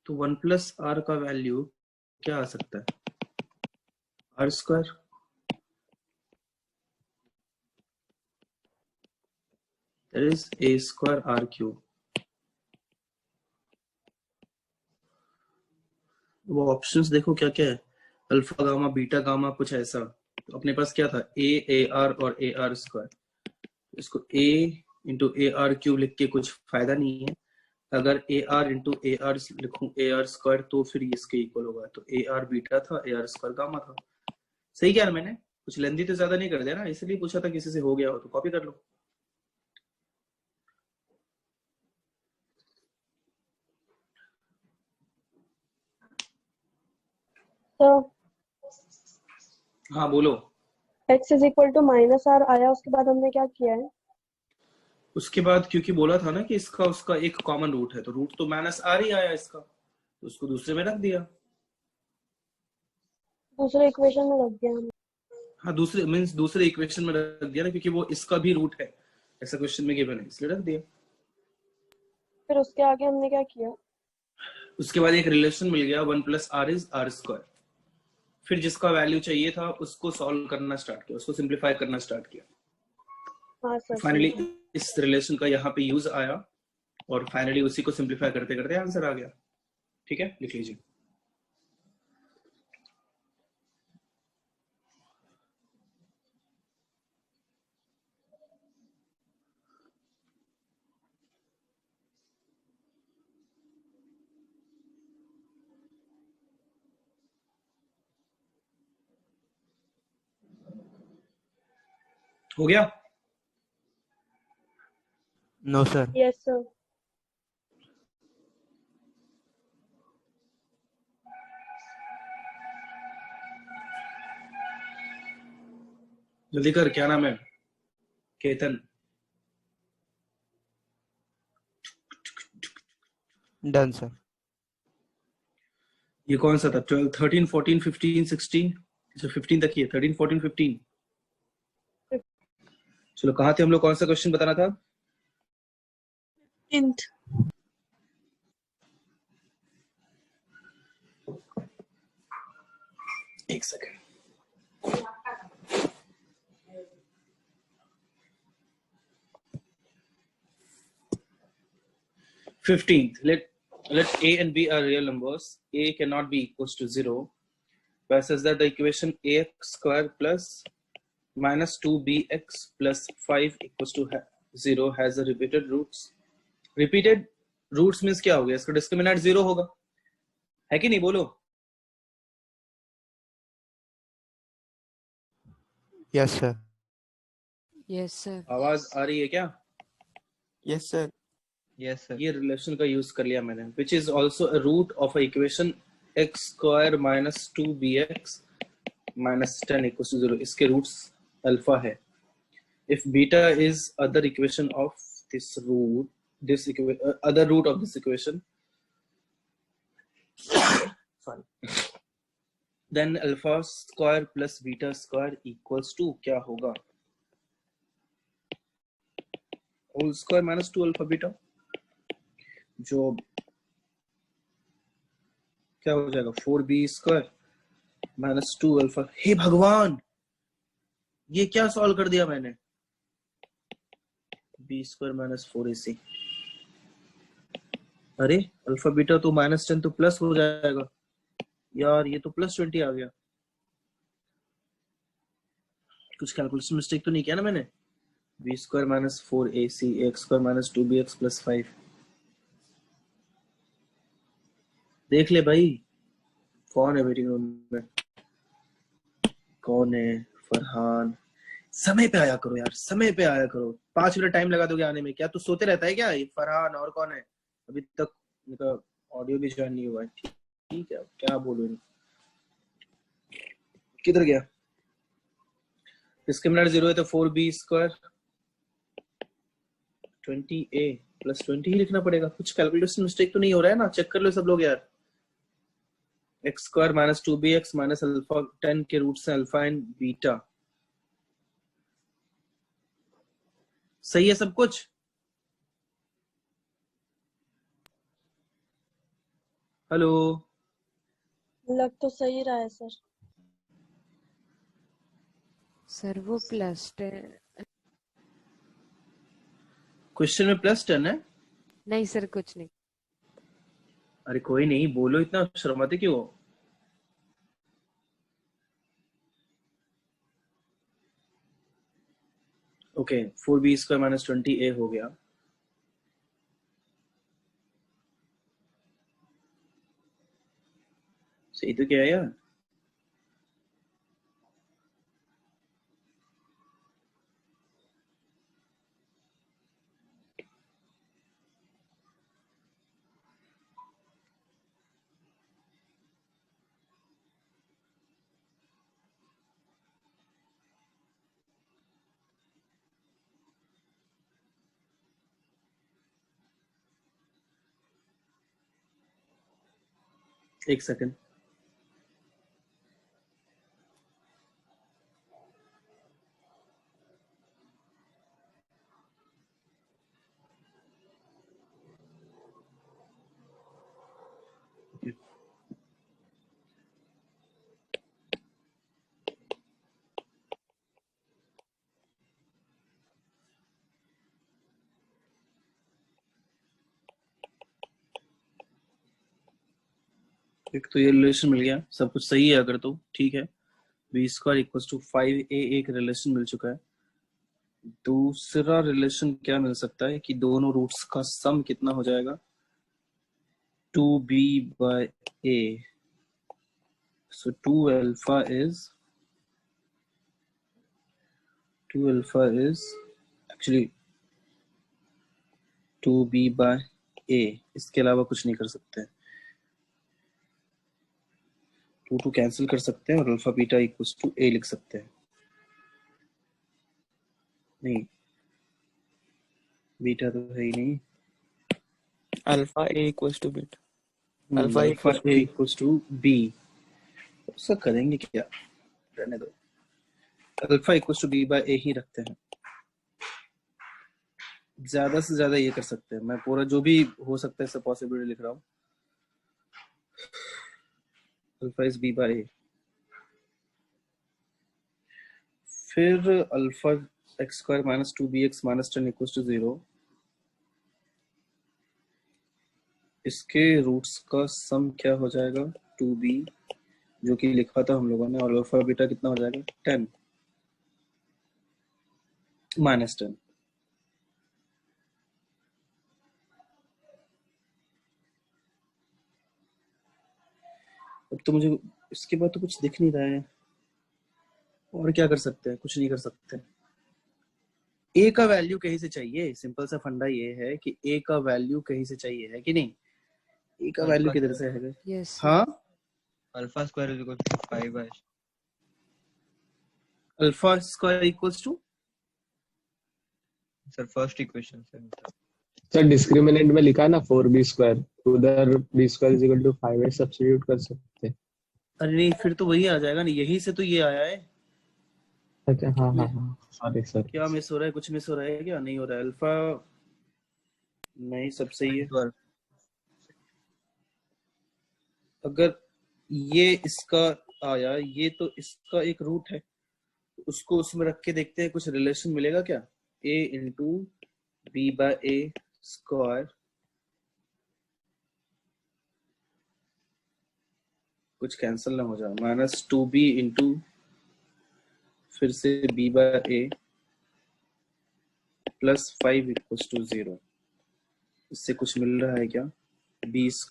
तो 1 प्लस आर का वैल्यू क्या आ सकता है? R square. That is a square r cube. वो ऑप्शंस देखो क्या क्या है, अल्फा गामा बीटा गामा कुछ ऐसा। तो अपने पास क्या था, ए आर और ए आर स्क्वायर। इसको ए इंटू ए आर क्यूब लिख के कुछ फायदा नहीं है। अगर ए आर इंटू ए आर लिखूं ए आर स्क्वायर तो फिर इसके इक्वल होगा। तो ए आर बीटा था, ए आर स्क्वायर गामा था। सही क्या मैंने कुछ लेंदी तो ज्यादा नहीं कर दिया ना, इसलिए पूछा था किसी से हो गया हो तो कॉपी कर लो। तो हाँ बोलो। x is equal to minus r आया, उसके बाद हमने क्या किया है? उसके बाद क्योंकि बोला था ना कि इसका उसका एक कॉमन रूट है, तो रूट तो माइनस आर ही आया इसका, तो उसको दूसरे में रख दिया। दूसरे इक्वेशन में रख दिया हमने। हाँ दूसरे मीन्स दूसरे इक्वेशन में रख दिया ना, क्योंकि वो इसका भी रूट है ऐसा क्वेश्चन में गिवन है, इसलिए रख दिया। फिर उसके आगे हमने क्या किया? उसके बाद एक रिलेशन मिल गया, 1 plus r is r square. फिर जिसका वैल्यू चाहिए था उसको सॉल्व करना स्टार्ट किया, उसको सिंप्लीफाई करना स्टार्ट किया। हाँ सर। फाइनली इस रिलेशन का यहाँ पे यूज आया और फाइनली उसी को सिंप्लीफाई करते करते आंसर आ गया। ठीक है, लिख लीजिए। हो गया? No sir. Yes sir. जल्दी कर, क्या नाम है? केतन। Done sir. ये कौन सा था? 12 13 14 15 16? अच्छा 15 तक ही है। 13 14 15। चलो कहाँ थे हम लोग? कौन सा क्वेश्चन बताना था? एक second. Fifteenth, let a and b are real numbers. A cannot be equals to 0. But says that the equation ax square plus minus 2bx plus 5 equals to 0 has a repeated roots. Repeated roots means क्या हो गया? इसका discriminant 0 होगा, है कि नहीं? बोलो। Yes sir. Yes sir. आवाज आ रही है क्या? Yes, sir. Yes, sir. ये रिलेशन का यूज कर लिया मैंने, which is also a root of a equation x square minus 2bx minus 10 equals to 0. इसके roots alpha है. If beta is other equation of this root, other root of this equation, sorry, then alpha square plus beta square equals to क्या होगा? Whole square minus 2 alpha beta, जो क्या हो जाएगा? 4b square minus 2 alpha. हे भगवान, ये क्या solve कर दिया मैंने? b square minus 4ac। अरे अल्फा बीटा तो माइनस 10 तो प्लस हो जाएगा यार, ये तो प्लस 20 आ गया। कुछ कैलकुलेशन मिस्टेक तो नहीं किया ना मैंने? b square minus 4ac x square minus 2bx plus 5। देख ले भाई, कौन है वेटिंग रूम में? कौन है? फरहान। समय पे आया करो यार, समय पे आया करो। 5 मिनट टाइम लगा दोगे आने में? क्या तू सोते रहता है क्या? ये फरहान और कौन है? अभी तक इनका ऑडियो भी ज्वाइन नहीं हुआ है। ठीक है, क्या बोलूं? किधर गया? डिस्क्रिमिनेंट 0 है तो 4b स्क्वायर 20a प्लस 20 ही लिखना पड़ेगा। कुछ कैलकुलेशन मिस्टेक तो नहीं हो रहा है ना? चेक कर लो सब लोग यार। X square minus 2bx minus alpha 10 के रूट से अल्फा एंड बीटा। सही है सब कुछ? हेलो, लग तो सही रहा है सर। सर वो प्लस 10 क्वेश्चन में +10 है? नहीं सर, कुछ नहीं। अरे कोई नहीं, बोलो, इतना शर्माते क्यों हो? ओके, 4b² - 20a हो गया। सही तो क्या है यार? एक सेकंड। एक तो ये रिलेशन मिल गया, सब कुछ सही है अगर, तो ठीक है। b² = 5a एक रिलेशन मिल चुका है। दूसरा रिलेशन क्या मिल सकता है कि दोनों रूट्स का सम कितना हो जाएगा? 2b/a। So 2α is actually 2b/a। इसके अलावा कुछ नहीं कर सकते हैं। 2 कैंसिल कर सकते हैं और अल्फा बीटा = a लिख सकते हैं। नहीं, बीटा तो है ही नहीं। Alpha a = beta, alpha alpha a = b। उसका करेंगे क्या, रहने दो। अल्फा = b/a ही रखते हैं। ज्यादा से ज्यादा ये कर सकते हैं, मैं पूरा जो भी हो सकता है सब पॉसिबिलिटी लिख रहा हूँ। Alpha is b/a। फिर अल्फा x² - 2bx - 10 = 0। इसके रूट्स का सम क्या हो जाएगा? 2b, जो कि लिखा था हम लोगों ने, और अल्फा बीटा कितना हो जाएगा? 10 - 10। अब तो मुझे इसके बाद तो कुछ दिख नहीं रहा है, और क्या कर सकते हैं? कुछ नहीं कर सकते। ए का वैल्यू कहीं से चाहिए, सिंपल सा फंडा ये है कि ए का वैल्यू कहीं से चाहिए, है कि नहीं? ए का वैल्यू किधर से है? Yes sir. हाँ, alpha square is equal to 5 alpha square equals to, sir first equation sir discriminant में लिखा है ना 4b², उधर b² = 5a सब्स्टिट्यूट कर सकते हैं। अरे नहीं, फिर तो वही आ जाएगा ना, यही से तो ये आया है। अच्छा, हाँ हाँ हाँ, सॉरी सर। क्या मिस हो रहा है? कुछ मिस हो रहा है क्या? नहीं हो रहा है। अल्फा नहीं, सब सही है। अगर ये इसका आया, ये तो इसका एक रूट है, उसको उसमें रख के देखते हैं कुछ रिलेशन मिलेगा क्या? a × b/a², कुछ कैंसिल ना हो जाए, -2b × फिर से b/a + 5 = 0। इससे कुछ मिल रहा है क्या? b² -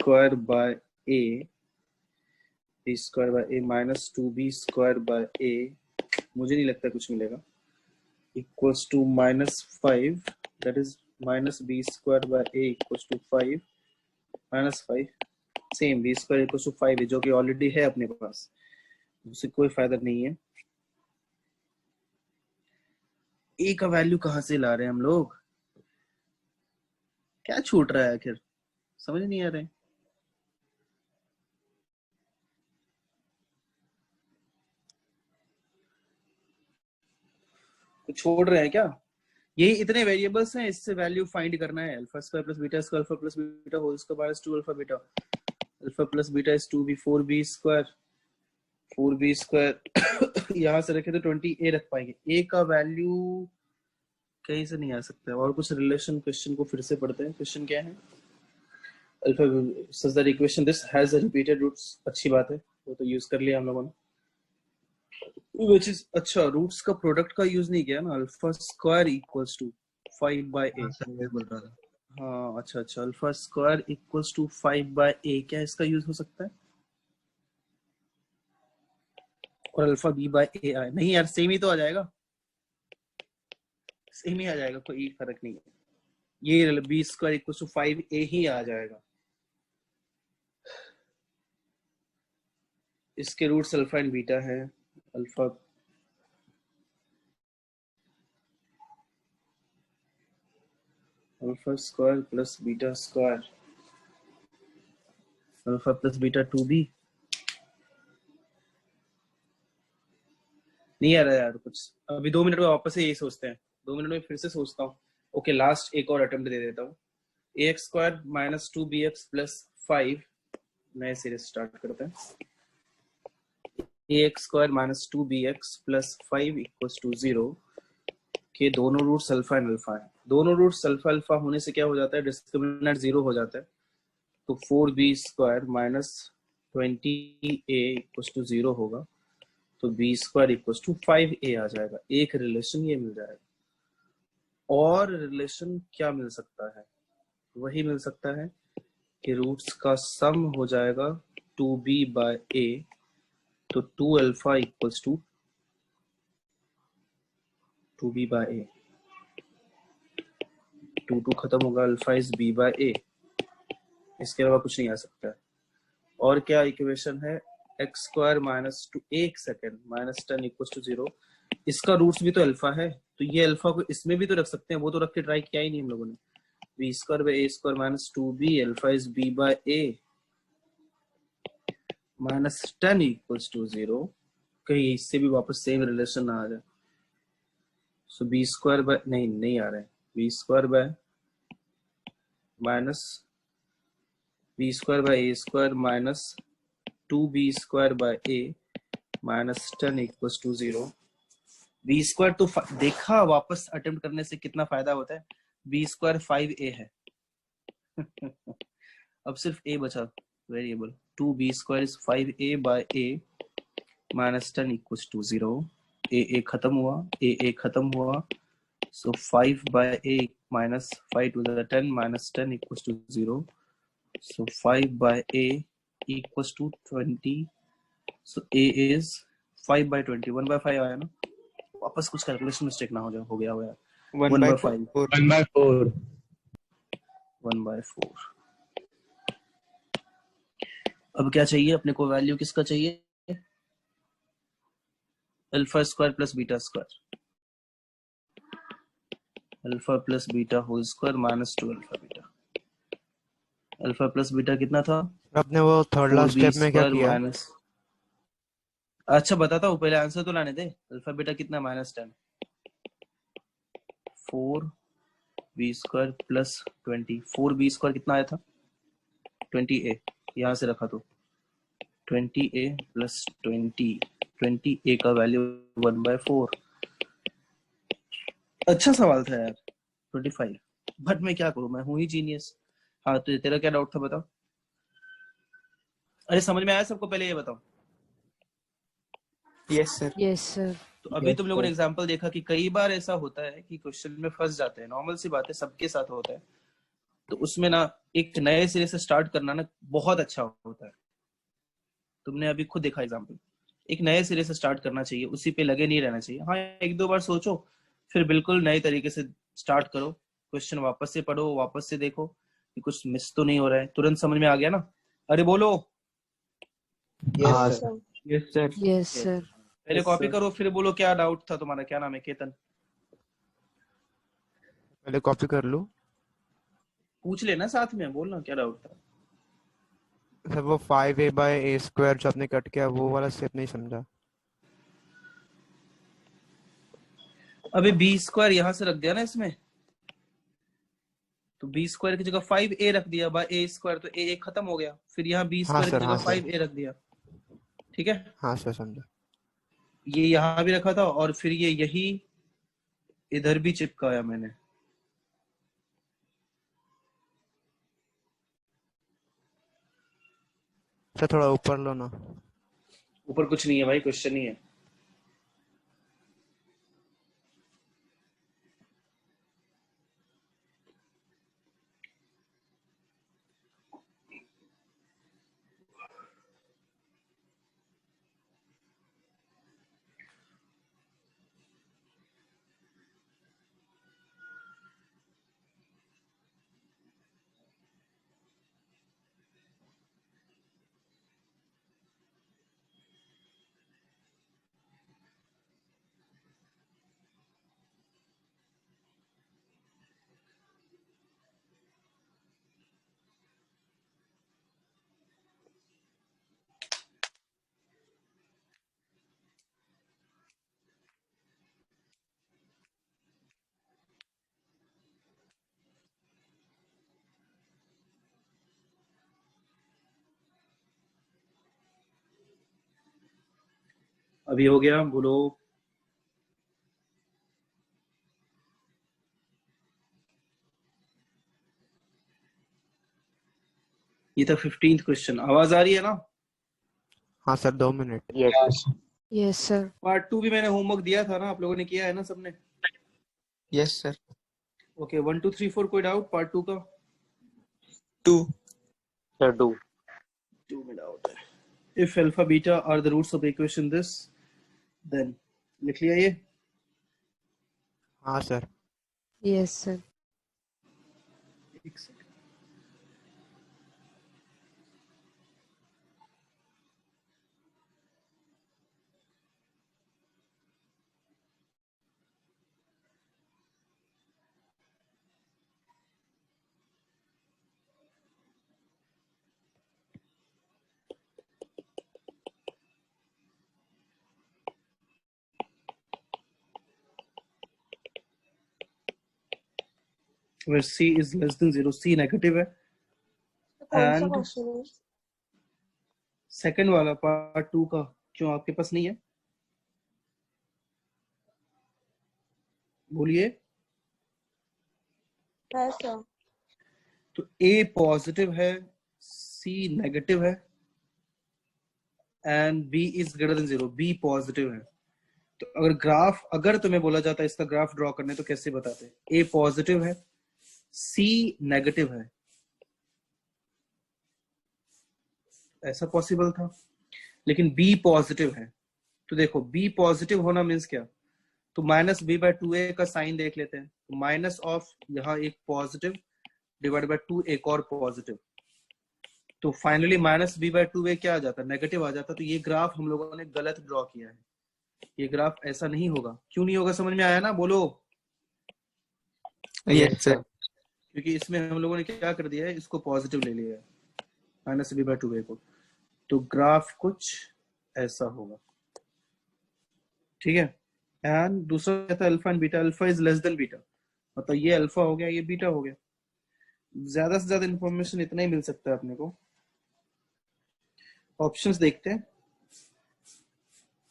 2b² मुझे नहीं लगता कुछ मिलेगा, = -5, that is -b² = 5 - 5, same b² = 5 है, जो कि ऑलरेडी है अपने पास, उससे कोई फायदा नहीं है। ए का वैल्यू कहाँ से ला रहे हैं हम लोग? क्या छूट रहा है आखिर, समझ नहीं आ रहा है। कुछ छोड़ रहे हैं क्या? यही इतने वेरिएबल्स हैं, इससे वैल्यू फाइंड करना है। Alpha square + beta square alpha + beta whole square - 2 alpha beta. Alpha plus beta is 2b 4b square 4b square यहाँ से रखे तो 20a रख पाएंगे। a का वैल्यू कहीं से नहीं आ सकता। और कुछ रिलेशन क्वेश्चन को फिर से पढ़ते हैं। क्वेश्चन क्या है? Alpha such that equation this has a repeated roots. अच्छी बात है, वो तो यूज कर लिया हम लोगों ने। which is अच्छा, रूट्स का प्रोडक्ट का यूज नहीं किया ना। Alpha square equals to 5/a। Sir मैं बोल रहा था। हाँ अच्छा अच्छा, alpha square equals to 5/a, क्या इसका यूज हो सकता है? और अल्फा b/a आए नहीं यार, सेम ही तो आ जाएगा, सेम ही आ जाएगा, कोई फर्क नहीं है। ये b square equals to 5a ही आ जाएगा। इसके रूट्स अल्फा एंड बीटा है। Alpha alpha square plus beta square, alpha plus beta 2b। नहीं आ रहा यार कुछ। अभी 2 मिनट में वापस से यही सोचते हैं, 2 मिनट में फिर से सोचता हूँ। ओके, लास्ट एक और अटेम्प्ट दे देता हूँ। ax square minus 2bx plus 5, नए सिरे से स्टार्ट करते हैं। ax square minus 2bx plus 5 equals to 0 के दोनों रूट्स अल्फा एंड अल्फा है। दोनों रूट्स अल्फा अल्फा होने से क्या हो जाता है? डिस्क्रिमिनेंट 0 हो जाता है। तो 4b square minus 20a equals to 0 होगा। तो b square equals to 5a आ जाएगा। एक रिलेशन ये मिल जाएगा। और रिलेशन क्या मिल सकता है? वही मिल सकता है कि रूट्स का सम हो जाएगा 2b/a। तो 2 अल्फा इक्वल्स टू 2b/a। 2 खत्म होगा, अल्फा इज b/a। इसके अलावा कुछ नहीं आ सकता है। और क्या इक्वेशन है? एक्स स्क्वायर माइनस 2, एक सेकेंड, माइनस 10 इक्वल्स टू 0। इसका रूट्स भी तो अल्फा है, तो ये अल्फा को इसमें भी तो रख सकते हैं। वो तो रख के ट्राई किया ही नहीं हम लोगों ने। B square by a square minus 2b, alpha is b/a minus 10 equals to 0। कहीं इससे भी वापस सेम रिलेशन ना आ जाए। सो बी स्क्वायर बाय, नहीं आ रहा है। B square by minus b square by a square minus 2b square by a minus 10 equals to 0। B square तो देखा वापस अटेम्प्ट करने से कितना फायदा होता है। बी स्क्वायर 5a है। अब सिर्फ a बचा variable. 2b square is 5a by a minus 10 equals to 0। a खत्म हुआ, a खत्म हुआ। So 5 by a minus 5 to the 10 minus 10 equals to 0। So 5 by a equals to 20. So a is 5/20. 1/5 आया ना। वापस कुछ कैलकुलेशन मिस्टेक ना हो जाए। हो गया 1/5। 1/4 1/4। अब क्या चाहिए अपने को? वैल्यू किसका चाहिए? Alpha square plus beta square. Alpha plus beta whole square minus 2 alpha beta. Alpha plus beta कितना था? आपने वो थर्ड लास्ट स्टेप में क्या किया? माइनस, अच्छा बताता हूँ, पहले आंसर तो लाने दे। अल्फा बीटा कितना? -10। 4b square plus 20। 4b square कितना आया था? 20a। यहाँ से रखा तो 20a प्लस 20a का वैल्यू 1/4। अच्छा सवाल था यार। 25। बट मैं क्या करूँ, मैं हूँ ही जीनियस। हाँ तो तेरा क्या डाउट था बताओ। अरे समझ में आया सबको? पहले ये बताओ। Yes sir. Yes sir. तो अभी तुम लोगों ने एग्जांपल देखा कि कई बार ऐसा होता है कि क्वेश्चन में फंस जाते हैं। नॉर्मल सी बात है, सबके साथ होता है। तो उसमें ना एक नए सिरे से स्टार्ट करना ना बहुत अच्छा होता है। तुमने अभी खुद देखा एग्जांपल। एक नए सिरे से स्टार्ट करना चाहिए, उसी पे लगे नहीं रहना चाहिए। हाँ 1-2 बार सोचो, फिर बिल्कुल नए तरीके से स्टार्ट करो। क्वेश्चन वापस से पढ़ो, वापस से देखो कि कुछ मिस तो नहीं हो रहा है। तुरंत समझ में आ गया ना? अरे बोलो। Yes sir. Yes sir. Yes sir. पहले कॉपी करो फिर बोलो क्या डाउट था तुम्हारा। क्या नाम है? केतन। पहले कॉपी कर लूं। पूछ लेना साथ में, बोलना क्या डाउट था। सर वो 5a/a स्क्वायर जो आपने कट किया वो वाला स्टेप नहीं समझा। अबे b स्क्वायर यहाँ से रख दिया ना इसमें, तो बी स्क्वायर की जगह 5a रख दिया बाय ए स्क्वायर, तो a खत्म हो गया। फिर यहाँ बी हाँ स्क्वायर सर, की हाँ जगह सर, 5a रख दिया, ठीक है। हाँ सर, समझा। ये यहाँ भी रखा था और फिर ये यही इधर भी चिपकाया मैंने। सर थोड़ा ऊपर लो ना। ऊपर कुछ नहीं है भाई, क्वेश्चन ही है। अभी हो गया, बोलो। ये था 15th क्वेश्चन। आवाज आ रही है ना? हाँ sir, 2 minute. Yes sir. Part 2 भी मैंने होमवर्क दिया था ना, आप लोगों ने किया है ना सबने? Yes sir. ओके, 1 2 3 4 कोई डाउट पार्ट 2 का? 2 सर 2 में डाउट है। If alpha beta are the roots of equation this, then लिख लिया ये? हाँ सर। Yes sir. एक second. where c is less than 0, c negative है। कौन सा एंड क्वेश्चन है? सेकंड वाला पार्ट 2 का क्यों आपके पास नहीं है? बोलिए। है सर। तो a पॉजिटिव है, c नेगेटिव है and b is greater than 0, b positive है। तो अगर तुम्हें बोला जाता इसका ग्राफ ड्रॉ करने, तो कैसे बताते? a पॉजिटिव है, c नेगेटिव है, ऐसा पॉसिबल था। लेकिन b पॉजिटिव है, तो देखो b पॉजिटिव होना मीन्स क्या? तो माइनस बी बाय 2a का साइन देख लेते हैं। तो माइनस ऑफ यहाँ एक पॉजिटिव डिवाइड बाय 2 एक और पॉजिटिव, तो finally minus B bye 2a क्या आ जाता? नेगेटिव आ जाता। तो ये ग्राफ हम लोगों ने गलत ड्रॉ किया है, ये ग्राफ ऐसा नहीं होगा। क्यों नहीं होगा समझ में आया ना? बोलो। Yes sir. क्योंकि इसमें हम लोगों ने क्या कर दिया है, इसको पॉजिटिव ले लिया है, माइनस बी बाय 2a को। तो ग्राफ कुछ ऐसा होगा, ठीक है। एंड दूसरा क्या था? Alpha and beta. Alpha is less than beta, मतलब ये अल्फा हो गया, ये बीटा हो गया। ज्यादा से ज्यादा इंफॉर्मेशन इतना ही मिल सकता है अपने को। ऑप्शंस देखते हैं।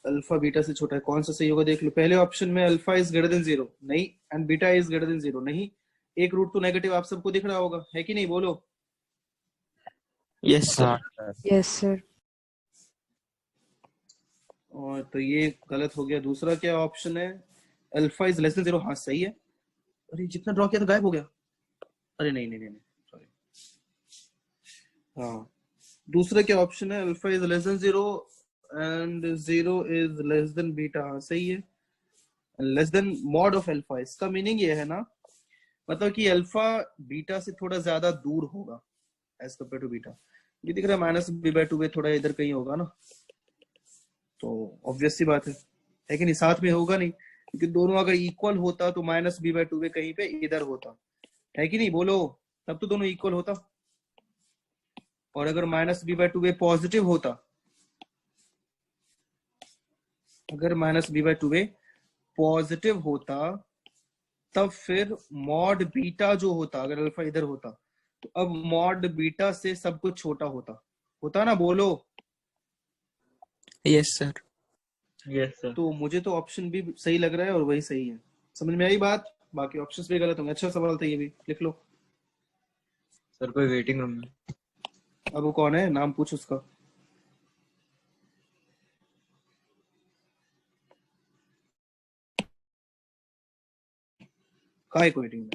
अल्फा बीटा से छोटा है, कौन सा सही होगा देख लो। पहले ऑप्शन में अल्फा इज ग्रेटर देन 0 नहीं, and beta is greater than 0 नहीं। एक रूट तो नेगेटिव आप सबको दिख रहा होगा, है कि नहीं? बोलो। Yes sir. Yes sir. और तो ये गलत हो गया। दूसरा क्या ऑप्शन है? अल्फा इज लेस देन 0, हाँ सही है। अरे जितना ड्रॉ किया तो गायब हो गया। अरे नहीं नहीं नहीं, सॉरी। हाँ, दूसरा क्या ऑप्शन है? Alpha is less than 0 and 0 is less than beta, हाँ सही है। Less than mod of alpha, इसका मीनिंग ये है ना, मतलब कि अल्फा बीटा से थोड़ा ज्यादा दूर होगा एज कम्पेयर टू बीटा। ये दिख रहा है माइनस बी बाय 2 थोड़ा इधर कहीं होगा ना, तो ऑब्वियस सी बात है कि नहीं? साथ में होगा नहीं, क्योंकि दोनों अगर इक्वल होता तो माइनस बी बाय 2 कहीं पे इधर होता, है कि नहीं? बोलो। तब तो दोनों इक्वल होता। और अगर माइनस बी बाय 2 पॉजिटिव होता, अगर माइनस बी बाय 2 पॉजिटिव होता तब फिर मॉड बीटा जो होता, अगर अल्फा इधर होता तो अब मॉड बीटा से सब कुछ छोटा होता ना, बोलो। Yes sir. Yes sir. तो मुझे तो ऑप्शन भी सही लग रहा है और वही सही है। समझ में आई बात? बाकी ऑप्शंस भी गलत होंगे। अच्छा सवाल था ये भी, लिख लो। सर कोई वेटिंग रूम में। अब वो कौन है, नाम पूछ उसका। काय को वेटिंग में?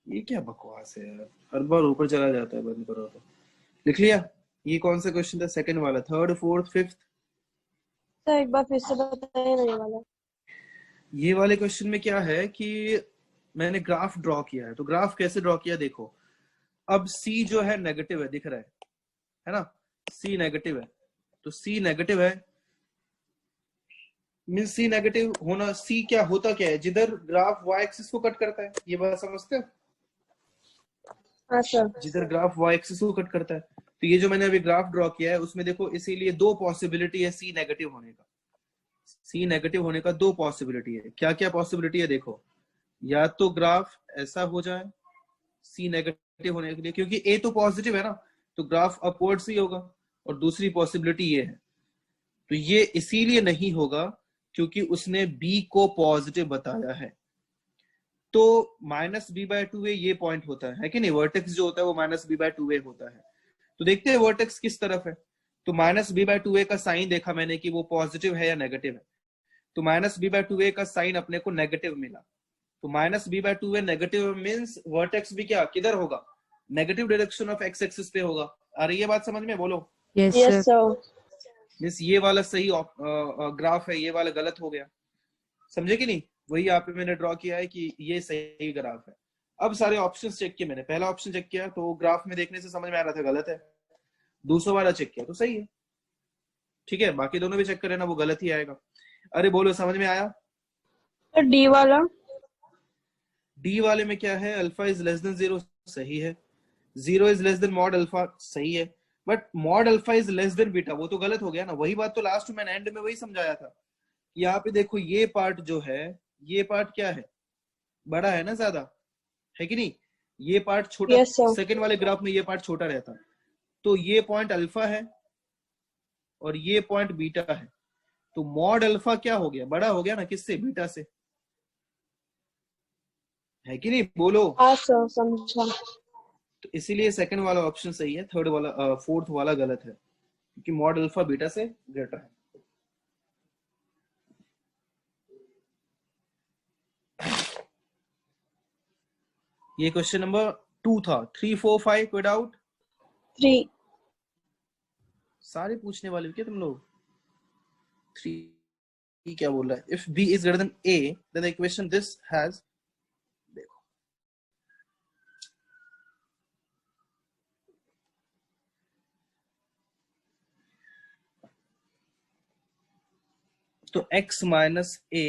ये क्या बकवास है यार, हर बार ऊपर चला जाता है। बंद करो तो। लिख लिया? ये कौन सा क्वेश्चन था? सेकंड वाला, थर्ड, फोर्थ, फिफ्थ? सर एक बार फिर से बताइए ना ये वाला। ये वाले क्वेश्चन में क्या है कि मैंने ग्राफ ड्रॉ किया है। तो ग्राफ कैसे ड्रॉ किया देखो। अब C जो है नेगेटिव है, दिख रहा है ना? C नेगेटिव है, तो C नेगेटिव है मीन C नेगेटिव होना। C क्या होता क्या है, जिधर ग्राफ y एक्सिस को कट करता है। ये बात समझते हो? हाँ सर। जिधर ग्राफ y एक्सिस को कट करता है। तो ये जो मैंने अभी ग्राफ ड्रॉ किया है उसमें देखो, इसीलिए दो पॉसिबिलिटी है C नेगेटिव होने का। C नेगेटिव होने का दो पॉसिबिलिटी है। क्या क्या पॉसिबिलिटी है देखो। या तो ग्राफ ऐसा हो जाए C नेगेटिव होने के लिए, क्योंकि A तो पॉजिटिव है ना, तो ग्राफ अपवर्ड्स ही होगा। और दूसरी पॉसिबिलिटी ये है, तो ये इसीलिए नहीं होगा क्योंकि उसने B को पॉजिटिव बताया है। तो -b/2a ये पॉइंट होता है कि नहीं? वर्टेक्स जो होता है वो -b/2a होता है। तो देखते हैं वर्टेक्स किस तरफ है। तो -b/2a का साइन देखा मैंने कि वो पॉजिटिव है या नेगेटिव है। तो -b/2a का साइन अपने को नेगेटिव मिला। तो -b/2a नेगेटिव मींस वर्टेक्स भी क्या किधर होगा? Negative direction of x axis पे होगा। आ रही है बात समझ में? बोलो। Yes yes sir. Sir. Means ये वाला सही ग्राफ है, ये वाला गलत हो गया। समझे कि नहीं? वही यहाँ पे मैंने ड्रॉ किया है कि ये सही ग्राफ है। अब सारे ऑप्शंस चेक किए मैंने। पहला ऑप्शन चेक किया तो ग्राफ में देखने से समझ में आ रहा था गलत है। दूसरा वाला चेक किया तो सही है। ठीक है, बाकी दोनों भी चेक करें ना, वो गलत ही आएगा। अरे बोलो, समझ में आया? सर डी वाला। डी वाले में क्या है? अल्फा इज लेस देन 0 सही है। 0 is less than mod alpha सही है। But mod alpha is less than beta वो तो गलत हो गया ना। वही बात तो लास्ट में मैंने एंड में वही समझाया था। यहाँ पे देखो, ये पार्ट जो है, ये पार्ट क्या है? बड़ा है ना, ज्यादा है कि नहीं? ये पार्ट छोटा। Yes, sir. सेकंड वाले ग्राफ में ये पार्ट छोटा रहता। तो ये पॉइंट अल्फा है और ये पॉइंट बीटा है। तो मॉड अल्फा क्या हो गया? बड़ा हो गया ना, किससे? बीटा से, है कि नहीं? बोलो। हाँ सर, समझा। तो इसीलिए सेकंड वाला ऑप्शन सही है, थर्ड वाला फोर्थ वाला गलत है, क्योंकि मॉड अल्फा बीटा से ग्रेटर है। ये क्वेश्चन नंबर 2 था। 3, 4, 5 कोई डाउट? 3। सारे पूछने वाले हो क्या तुम लोग? 3 क्या बोल रहा है? If b is greater than a then the equation this has, देखो तो x minus a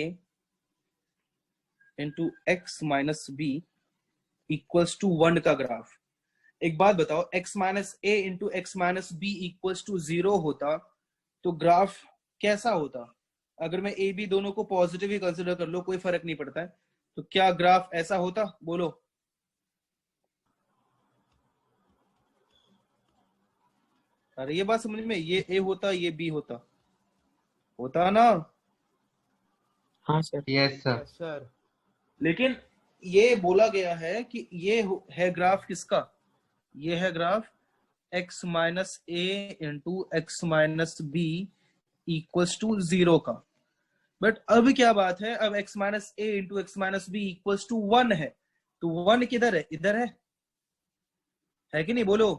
into x minus b equals to 1 का ग्राफ। एक बात बताओ, x minus a into x minus b equals to 0 होता तो ग्राफ कैसा होता? अगर मैं a b दोनों को पॉजिटिव ही कंसिडर कर लो, कोई फर्क नहीं पड़ता है, तो क्या ग्राफ ऐसा होता? बोलो। अरे ये बात समझ में, ये a होता, ये b होता ना? हाँ सर। Yes sir. सर लेकिन ये बोला गया है कि ये है ग्राफ किसका? ये है graph x minus a into x minus b equals to 0 का। बट अब क्या बात है, अब x minus a into x minus b equals to 1 है। तो 1 किधर है? इधर है कि नहीं? बोलो।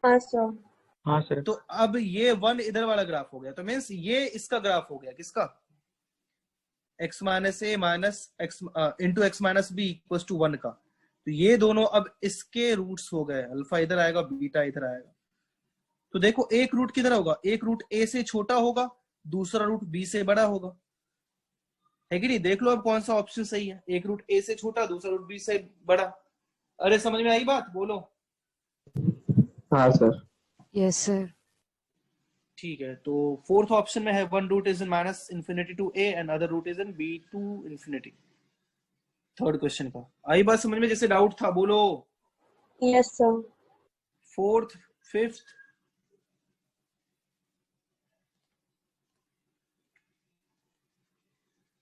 हाँ सर। हाँ सर। तो अब ये 1 इधर वाला ग्राफ हो गया, तो मीन्स ये इसका ग्राफ हो गया। किसका? x minus a minus x into x minus b equals to 1 का। तो ये दोनों अब इसके रूट्स हो गए। अल्फा इधर आएगा, बीटा इधर आएगा। तो देखो, एक रूट किधर होगा? एक रूट a से छोटा होगा, दूसरा रूट b से बड़ा होगा, है कि नहीं? देख लो अब कौन सा ऑप्शन सही है। एक रूट a से छोटा, दूसरा रूट b से बड़ा। अरे समझ में आई बात? बोलो। हाँ सर। Yes sir. ठीक है, तो फोर्थ ऑप्शन में है one root is in minus infinity to a and other root is in b to infinity. Third question का आई बात समझ में? जैसे डाउट था बोलो। Yes sir. Fourth, fifth,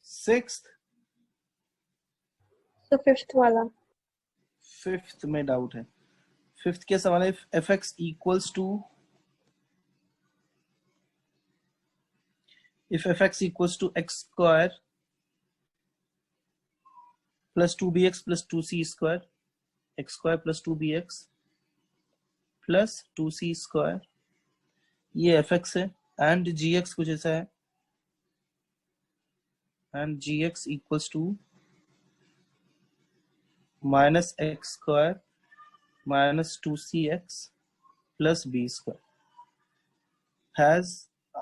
sixth, तो फिफ्थ वाला। फिफ्थ में डाउट है। फिफ्थ क्या सवाल है? F x equals to, if fx equals to x square plus 2bx plus 2c square, x square plus 2bx plus 2c square, ये fx है, and gx कुछ ऐसा है, and gx equals to minus x square minus 2cx plus b square has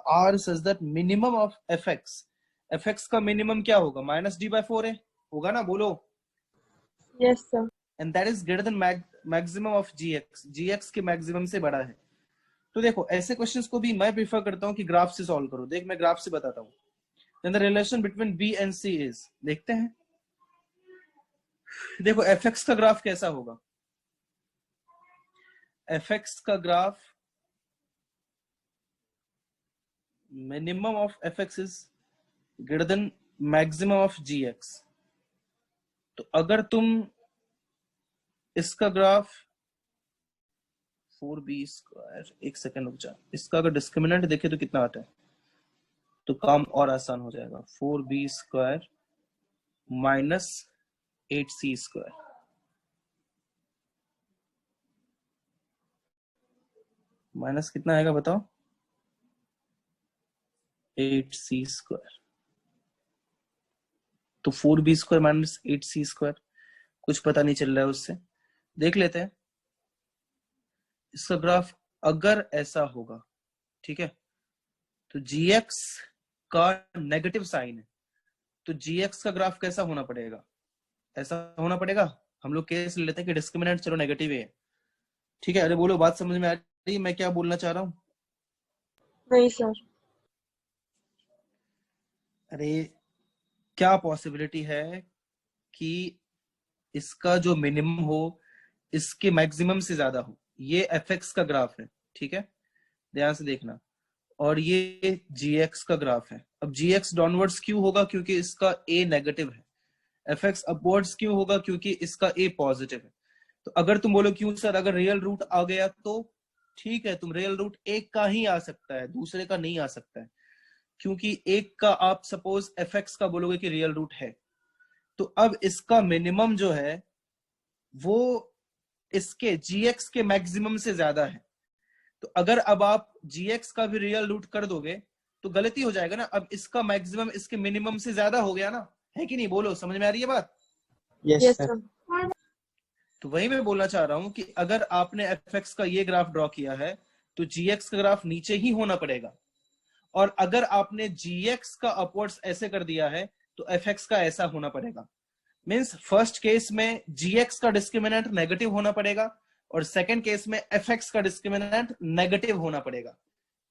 R says that minimum of fx का minimum क्या होगा? Minus D by 4 है, होगा ना? बोलो। Yes sir. And that is greater than maximum of gx के maximum से बड़ा है। तो देखो ऐसे क्वेश्चंस को भी मैं प्रीफर करता हूँ कि ग्राफ से सॉल्व करो। देख मैं ग्राफ से बताता हूँ। Then the relation between b and c is, देखते हैं। देखो fx का ग्राफ कैसा होगा? fx का graph minimum of fx is greater than maximum of gx। तो अगर तुम इसका ग्राफ 4b स्क्वायर, एक सेकंड रुक जा, इसका अगर डिस्क्रिमिनेंट देखे तो कितना आता है, तो काम और आसान हो जाएगा। 4b square minus 8c square, minus कितना आएगा बताओ? 8c square. तो 4b square minus 8c square, कुछ पता नहीं चल रहा है उससे। देख लेते हैं इसका ग्राफ। अगर ऐसा होगा, ठीक है, तो gx का नेगेटिव साइन है, तो gx का ग्राफ कैसा होना पड़ेगा? ऐसा होना पड़ेगा। हम लोग केस ले लेते हैं कि डिस्क्रिमिनेंट चलो नेगेटिव है, ठीक है। अरे बोलो, बात समझ में आ रही है मैं क्या बोलना चाह रहा हूँ? नहीं सर। अरे क्या पॉसिबिलिटी है कि इसका जो मिनिमम हो इसके मैक्सिमम से ज्यादा हो? ये fx का ग्राफ है, ठीक है, ध्यान से देखना। और ये gx का ग्राफ है। अब gx डाउनवर्ड्स क्यों होगा? क्योंकि इसका a नेगेटिव है। fx अपवर्ड्स क्यों होगा? क्योंकि इसका a पॉजिटिव है। तो अगर तुम बोलो क्यों सर, अगर रियल रूट आ गया तो ठीक है, तुम रियल रूट एक का ही आ सकता है, दूसरे का नहीं आ सकता है, क्योंकि एक का आप सपोज fx का बोलोगे कि रियल रूट है, तो अब इसका मिनिमम जो है वो इसके gx के मैक्सिमम से ज्यादा है। तो अगर अब आप gx का भी रियल रूट कर दोगे तो गलती हो जाएगा ना। अब इसका मैक्सिमम इसके मिनिमम से ज्यादा हो गया ना, है कि नहीं? बोलो, समझ में आ रही है बात? Yes sir. तो वही मैं बोलना चाह रहा हूं कि अगर आपने fx का ये ग्राफ ड्रॉ किया है तो gx का ग्राफ नीचे ही होना पड़ेगा, और अगर आपने gx का अपवर्ड्स ऐसे कर दिया है तो fx का ऐसा होना पड़ेगा। मींस फर्स्ट केस में gx का डिस्क्रिमिनेंट नेगेटिव होना पड़ेगा और सेकंड केस में fx का डिस्क्रिमिनेंट नेगेटिव होना पड़ेगा।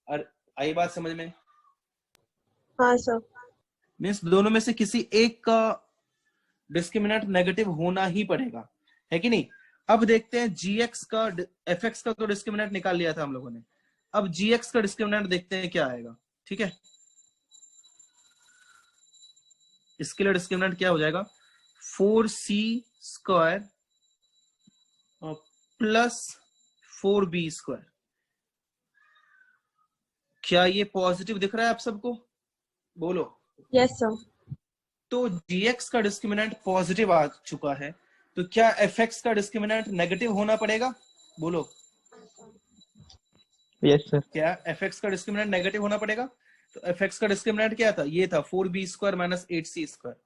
और आई बात समझ में? हाँ सर। मींस दोनों में से किसी एक का डिस्क्रिमिनेंट नेगेटिव होना ही पड़ेगा, है कि नहीं? अब देखते हैं gx का, fx का तो डिस्क्रिमिनेंट निकाल लिया था हम लोगों ने, अब gx का डिस्क्रिमिनेंट देखते हैं क्या आएगा, ठीक है। इसके लिए डिस्क्रिमिनेंट क्या हो जाएगा? 4c square plus 4b square. क्या ये पॉजिटिव दिख रहा है आप सबको? बोलो। Yes sir. तो gx का डिस्क्रिमिनेंट पॉजिटिव आ चुका है, तो क्या fx का डिस्क्रिमिनेंट नेगेटिव होना पड़ेगा? बोलो। Yes sir. क्या fx का डिस्क्रिमिनेंट नेगेटिव होना पड़ेगा? तो fx का डिस्क्रिमिनेंट क्या था? ये था 4b square minus 8c square.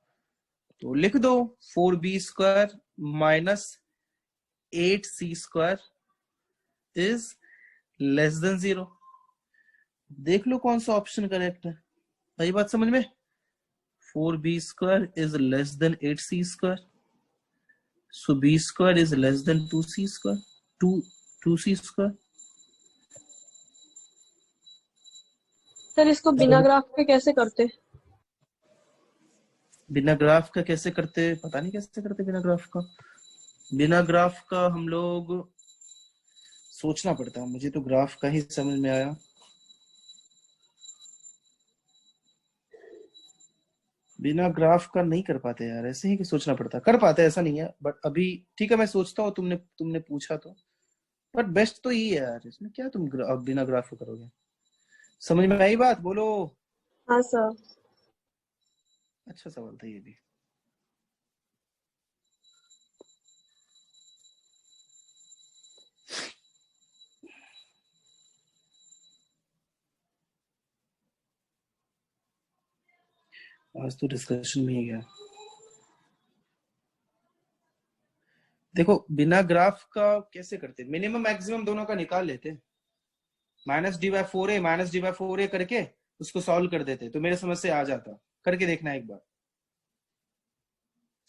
तो लिख दो 4b square minus 8c square is less than 0। देख लो कौन सा ऑप्शन करेक्ट है। सही बात समझ में? 4b square is less than 8c square, so b square is less than 2c square, 2c square। Sir इसको बिना ग्राफ के कैसे करते? बिना ग्राफ का कैसे करते, पता नहीं कैसे करते बिना ग्राफ का। बिना ग्राफ का हम लोग सोचना पड़ता है, मुझे तो ग्राफ का ही समझ में आया। बिना ग्राफ का नहीं कर पाते यार, ऐसे ही कि सोचना पड़ता। कर पाते ऐसा नहीं है, बट अभी ठीक है मैं सोचता हूँ, तुमने पूछा तो, बट बेस्ट तो यही है यार, इसमें क्या तुम बिना ग्राफ को करोगे। समझ में आई बात, बोलो। हाँ सर। अच्छा सवाल था ये भी। आज तो डिस्कशन में ही गया। देखो बिना ग्राफ का कैसे करते, मिनिमम मैक्सिमम दोनों का निकाल लेते, -d/4a -d/4a करके उसको सॉल्व कर देते, तो मेरे समझ से आ जाता। करके देखना एक बार,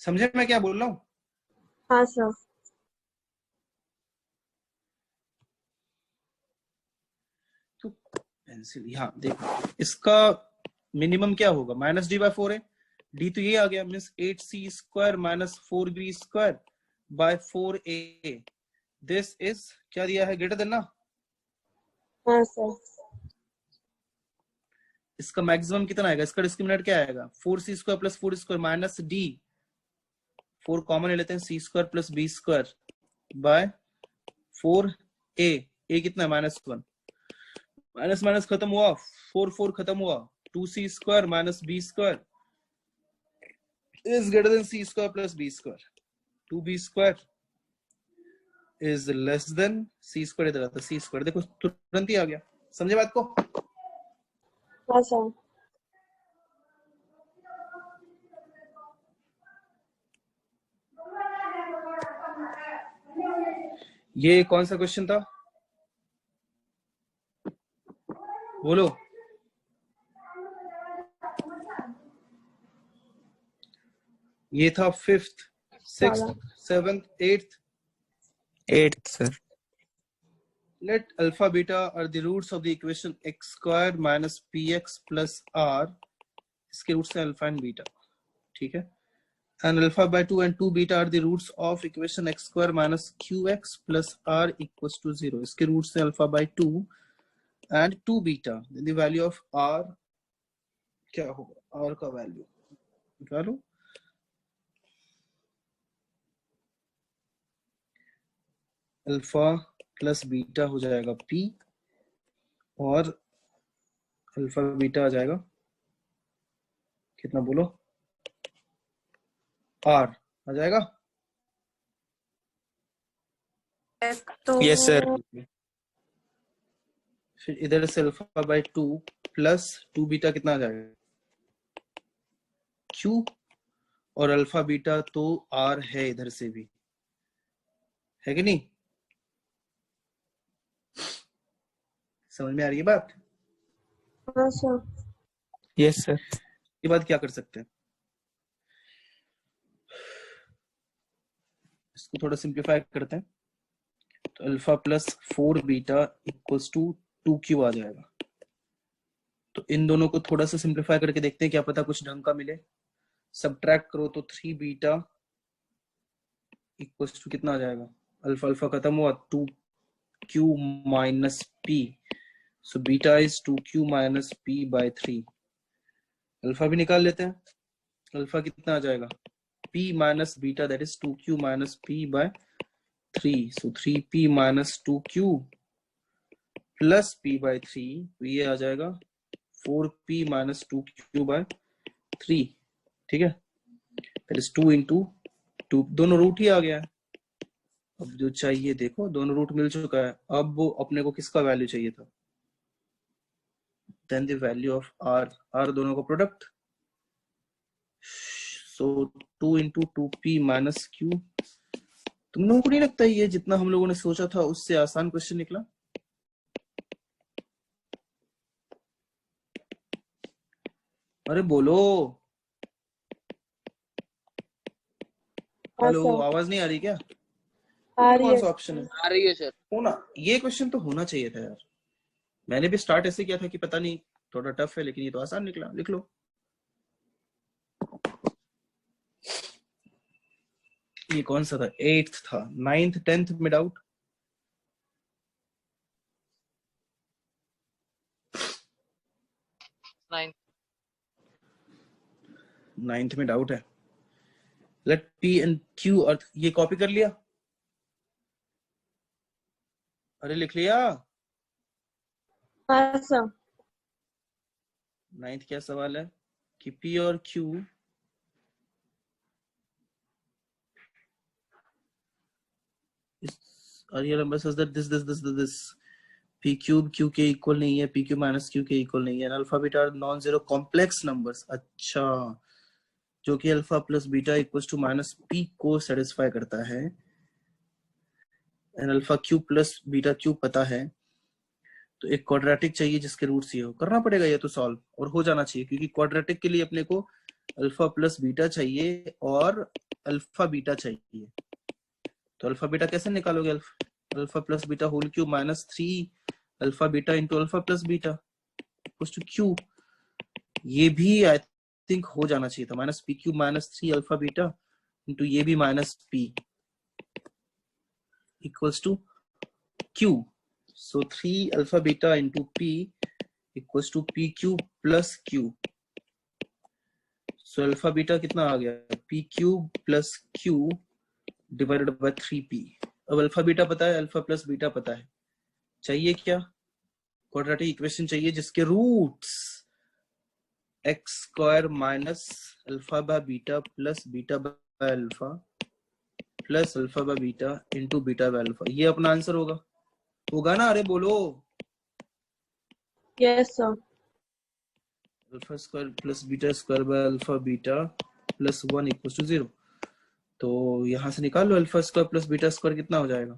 समझे मैं क्या बोल रहा हूँ? हाँ सर। तो पेंसिल यहाँ देखो, इसका मिनिमम क्या होगा, -d/4a, d तो ये आ गया, means 8c² - 4b² by 4a, this is क्या दिया है, ग्रेटर देन ना। हाँ सर। इसका मैक्सिमम कितना आएगा, इसका डिस्क्रिमिनेंट क्या आएगा, 4c² + 4d minus d, 4 common ले लेते हैं, c² + b² by 4a, a कितना है -1, माइनस माइनस खत्म हुआ, 4 खत्म हुआ, 2c² - b² is greater than c² + b², 2b² is less than c², इधर आता c², देखो तुरंत ही आ गया, समझे बात को? हाँ सर। ये कौन सा क्वेश्चन था, बोलो। ये था 5th, 6th, 7th, 8th sir. Let alpha beta are the roots of the equation x² minus px plus r, इसके रूट्स हैं अल्फा एंड बीटा, ठीक है। And alpha by 2 and 2 beta are the roots of equation x² minus qx plus r equals to 0, इसके roots हैं alpha by 2 and 2 beta, then the value of r क्या होगा, r का value निकालो। Alpha plus beta हो जाएगा p, और alpha beta आ जाएगा कितना, बोलो, r आ जाएगा। तो Yes sir. फिर इधर से अल्फा बाय 2 प्लस 2 बीटा कितना आ जाएगा, q, और अल्फा बीटा तो r है इधर से भी, है कि नहीं? समझ में आ रही है बात? हाँ सर। Yes sir. ये बात क्या कर सकते हैं, इसको थोड़ा सिंप्लीफाई करते हैं, तो alpha plus 4 beta equals to 2q आ जाएगा। तो इन दोनों को थोड़ा सा सिंप्लीफाई करके देखते हैं, क्या पता कुछ ढंग का मिले। सब्ट्रैक्ट करो तो 3 बीटा इक्वल्स टू कितना आ जाएगा, अल्फा अल्फा खत्म हुआ, 2q minus p, so beta is 2q minus p by 3। Alpha भी निकाल लेते हैं, अल्फा कितना आ जाएगा, p minus beta, that is 2q minus p by 3, so 3p minus 2q plus p by 3, तो ये आ जाएगा 4p माइनस 2q by 3, ठीक है, दैट इज 2 into 2, दोनों रूट ही आ गया है। अब जो चाहिए देखो, दोनों रूट मिल चुका है, अब वो अपने को किसका वैल्यू चाहिए था, then the value of r, r दोनों का product, so 2 into 2p minus q। तुम लोगों को नहीं लगता ये जितना हम लोगों ने सोचा था उससे आसान क्वेश्चन निकला? अरे बोलो, हेलो, आवाज नहीं आ रही क्या? आ रही कौन है। सा ऑप्शन है? आ रही है सर। होना, ये क्वेश्चन तो होना चाहिए था यार। मैंने भी स्टार्ट ऐसे किया था कि पता नहीं थोड़ा टफ है लेकिन ये तो आसान निकला, लिख लो। ये कौन सा था? 8th था। 9th 10th में डाउट? नाइन्थ में डाउट है। लेट P and Q और ये कॉपी कर लिया? अरे लिख लिया? हाँ सर। 9th क्या सवाल है कि P और Q real number such that this P cube Q के इक्वल नहीं है, PQ माइनस Q के इक्वल नहीं है, alpha beta are non zero complex numbers. अच्छा, जो कि alpha plus beta equals to minus P को सेटिस्फाई करता है, and alpha cube plus beta cube पता है, तो एक क्वाड्रेटिक चाहिए जिसके रूट्स ये हो। करना पड़ेगा ये तो सॉल्व, और हो जाना चाहिए, क्योंकि क्वाड्रेटिक के लिए अपने को अल्फा प्लस बीटा चाहिए और अल्फा बीटा चाहिए। तो अल्फा बीटा कैसे निकालोगे? Alpha plus beta whole cube minus 3 alpha beta into alpha plus beta equals to q. ये भी आई थिंक हो जाना चाहिए था, minus p cube minus 3 alpha beta into ये भी minus p equals to q. So 3 alpha beta into P equals to P cube plus Q. So alpha beta कितना आ गया? P cube plus Q divided by 3P. अब alpha beta पता है, alpha plus beta पता है, चाहिए क्या? Quadratic equation चाहिए जिसके roots x square minus alpha by beta plus beta by alpha plus alpha by beta into beta by alpha. ये अपना आंसर होगा ना? अरे बोलो। Yes sir. Alpha square plus beta square by alpha beta plus 1 equals to 0। तो यहां से निकाल लो alpha square plus beta square कितना हो जाएगा?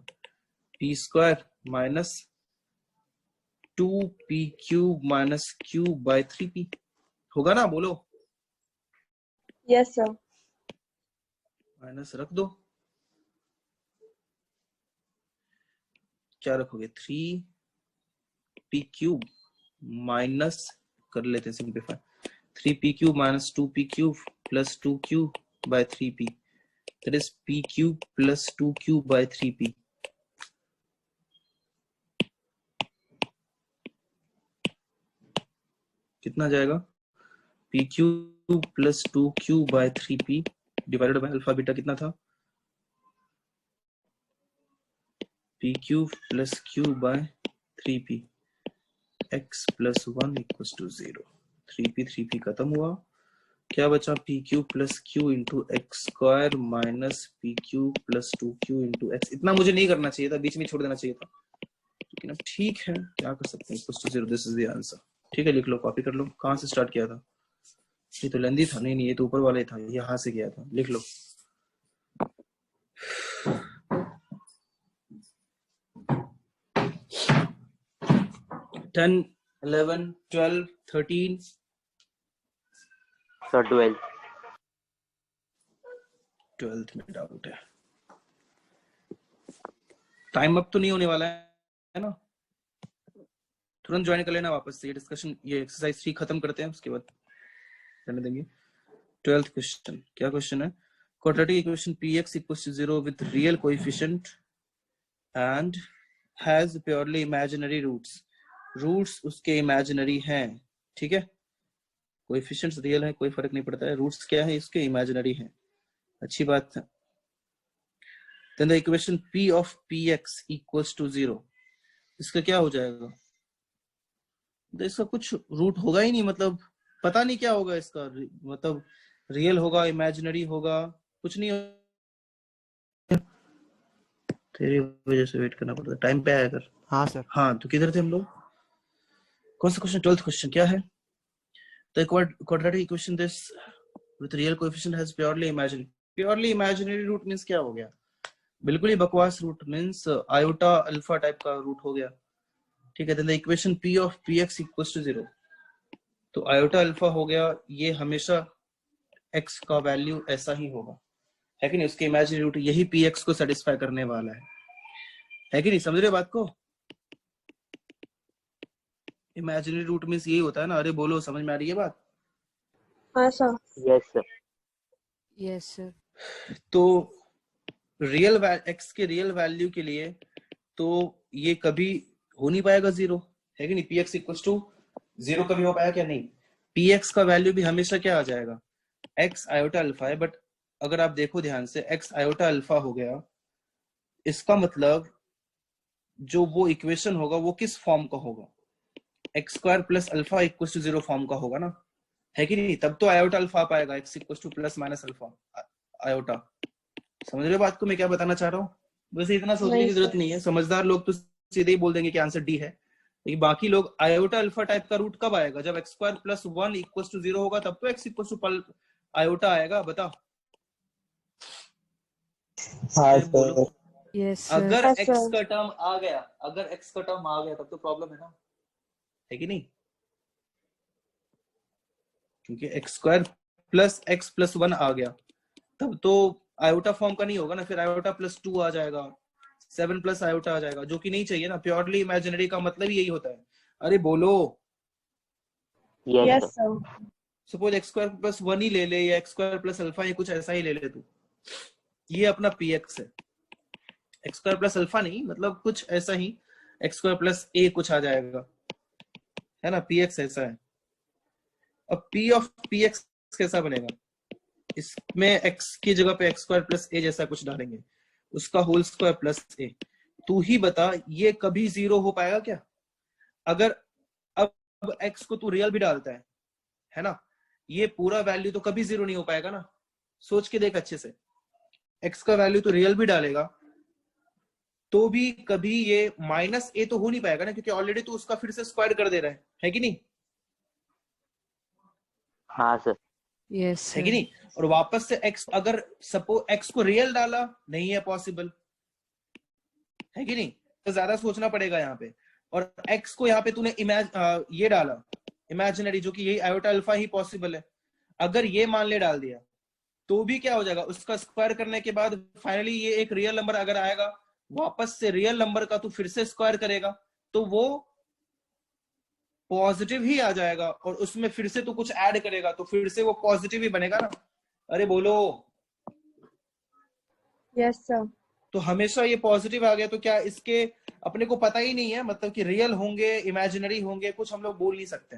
P square minus 2p cube minus cube by 3p। होगा ना? बोलो। Yes sir. माइनस रख दो, क्या रखोगे? 3p क्यूब माइनस, कर लेते हैं simplify, 3p cube minus 2p cube plus 2q by 3p, that is p cube plus 2q by 3p। कितना जाएगा? p cube plus 2q by 3p divided by alpha beta कितना था? p cube plus q by 3p x plus 1 equals to 0। 3p खत्म हुआ, क्या बचा? p cube plus q into x square minus p cube plus 2q into x. इतना मुझे नहीं करना चाहिए था, बीच में छोड़ देना चाहिए था, लेकिन अब ठीक है, क्या कर सकते हैं। Equals to 0, this is the answer. ठीक है, लिख लो, कॉपी कर लो। कहाँ से स्टार्ट किया था? ये तो लेंदी था। नहीं, ये तो ऊपर वाले था, यहाँ से किया था। लिख लो। Ten, 11, 12, 13. सर 12th में डाउट है। टाइम अप तो नहीं होने वाला है ना? तुरंत ज्वाइन कर लेना वापस से। ये डिस्कशन, ये एक्सरसाइज 3 खत्म करते हैं, उसके बाद करने देंगे। 12th क्वेश्चन, क्या क्वेश्चन है? Quadratic equation px equals to 0 with real coefficient and has purely imaginary roots. Roots उसके इमेजिनरी हैं, ठीक है? कोएफिशिएंट्स रियल है, कोई फर्क नहीं पड़ता है। रूट्स क्या है इसके? इमेजिनरी हैं, अच्छी बात है। Then the equation p of px equals to 0, इसका क्या हो जाएगा? तो इसका कुछ रूट होगा ही नहीं, मतलब पता नहीं क्या होगा इसका, मतलब रियल होगा, इमेजिनरी होगा, कुछ नहीं होगा। तेरी वजह से वेट करना पड़ता है, टाइम पे आया कर। हाँ सर। हाँ, तो किधर थे हम लोग? कौन सा क्वेश्चन? 12th क्वेश्चन क्या है? The quadratic equation this with real coefficient has purely imaginary. Purely imaginary root means क्या हो गया? बिल्कुल ही बकवास root, means iota alpha type का रूट हो गया, ठीक है? then the equation p of px equals to 0, तो आयोटा अल्फा हो गया, ये हमेशा x का वैल्यू ऐसा ही होगा, है कि नहीं? उसके इमेजिनरी रूट यही px को सेटिस्फाई करने वाला है कि नहीं? समझ रहे बात को? इमेजिनरी रूट मीन्स यही होता है ना। अरे बोलो, समझ में आ रही है बात? हाँ sir. Yes sir. Yes, sir. तो रियल एक्स के रियल वैल्यू के लिए तो ये कभी हो नहीं पाएगा जीरो, है कि नहीं? P x equal to zero कभी हो पाया क्या? नहीं। पी एक्स का वैल्यू भी हमेशा क्या आ जाएगा? एक्स आयोटा अल्फा है, बट अगर आप देखो ध्यान से, एक्स आयोटा अल्फा हो गया, इसका मतलब जो वो इक्वेशन होगा वो किस फॉर्म का होगा? X square plus alpha equal to zero form का होगा ना, है कि नहीं? तब तो आयोटा अल्फा पाएगा, x equal to plus minus alpha iota. समझ रहे हो बात को मैं क्या बताना चाह रहा हूँ? वैसे इतना सोचने नहीं की जरूरत सर। नहीं है, समझदार लोग तो सीधे ही बोल देंगे कि आंसर डी है। लेकिन बाकी लोग, आयोटा अल्फा टाइप का रूट कब आएगा? जब x square plus one equal to zero होगा, तब तो एक्स इक्वल टू आयोटा आएगा। बताओ। हाँ अरे बोलो। सर। Yes, sir. अगर हाँ एक्स सर। का टर्म आ गया, अगर एक्स का टर्म आ गया तब तो प्रॉब्लम है ना, है कि नहीं? क्योंकि X square plus X plus one आ गया, तब तो आयोटा फॉर्म का नहीं होगा ना, फिर आयोटा प्लस टू आ जाएगा, 7 प्लस आयोटा आ जाएगा, जो कि नहीं चाहिए ना। प्योरली इमेजिनरी का मतलब ही यही होता है। अरे बोलो। Yes yes sir. Sir. Suppose X square plus one ही ले ले, या एक्स स्क्वायर प्लस अल्फा, या कुछ ऐसा ही ले ले तू, ये अपना पी एक्स है। एक्स स्क्वायर प्लस अल्फा नहीं, मतलब कुछ ऐसा ही, एक्स स्क्वायर प्लस ए कुछ आ जाएगा, है ना? पी एक्स ऐसा है। अब पी ऑफ पी एक्स कैसा बनेगा? इसमें एक्स की जगह पे एक्स स्क्वायर प्लस ए जैसा कुछ डालेंगे, उसका होल स्क्वायर प्लस ए। तू ही बता, ये कभी जीरो हो पाएगा क्या? अगर अब एक्स को तू रियल भी डालता है ना, ये पूरा वैल्यू तो कभी जीरो नहीं हो पाएगा ना। सोच के देख अच्छे से, एक्स का वैल्यू तो रियल भी डालेगा तो भी कभी ये माइनस ए तो हो नहीं पाएगा ना, क्योंकि ऑलरेडी तू उसका फिर से स्क्वायर कर दे रहा है कि नहीं? हाँ सर। Yes, है कि sir. नहीं? और वापस से एक्स, अगर सपोज एक्स को रियल डाला, नहीं है पॉसिबल, है कि नहीं? तो ज्यादा सोचना पड़ेगा यहाँ पे। और एक्स को यहाँ पे तूने ये डाला इमेजिनरी, जो कि यही आयोटा अल्फा ही पॉसिबल है। अगर ये मान ले डाल दिया तो भी क्या हो जाएगा? उसका स्क्वायर करने के बाद फाइनली ये एक रियल नंबर अगर आएगा, वापस से रियल नंबर का तू फिर से स्क्वायर करेगा तो वो पॉजिटिव ही आ जाएगा, और उसमें फिर से तू कुछ ऐड करेगा तो फिर से वो पॉजिटिव ही बनेगा ना। अरे बोलो। Yes sir. तो हमेशा ये पॉजिटिव आ गया तो क्या इसके अपने को पता ही नहीं है, मतलब कि रियल होंगे इमेजिनरी होंगे, कुछ हम लोग बोल नहीं सकते,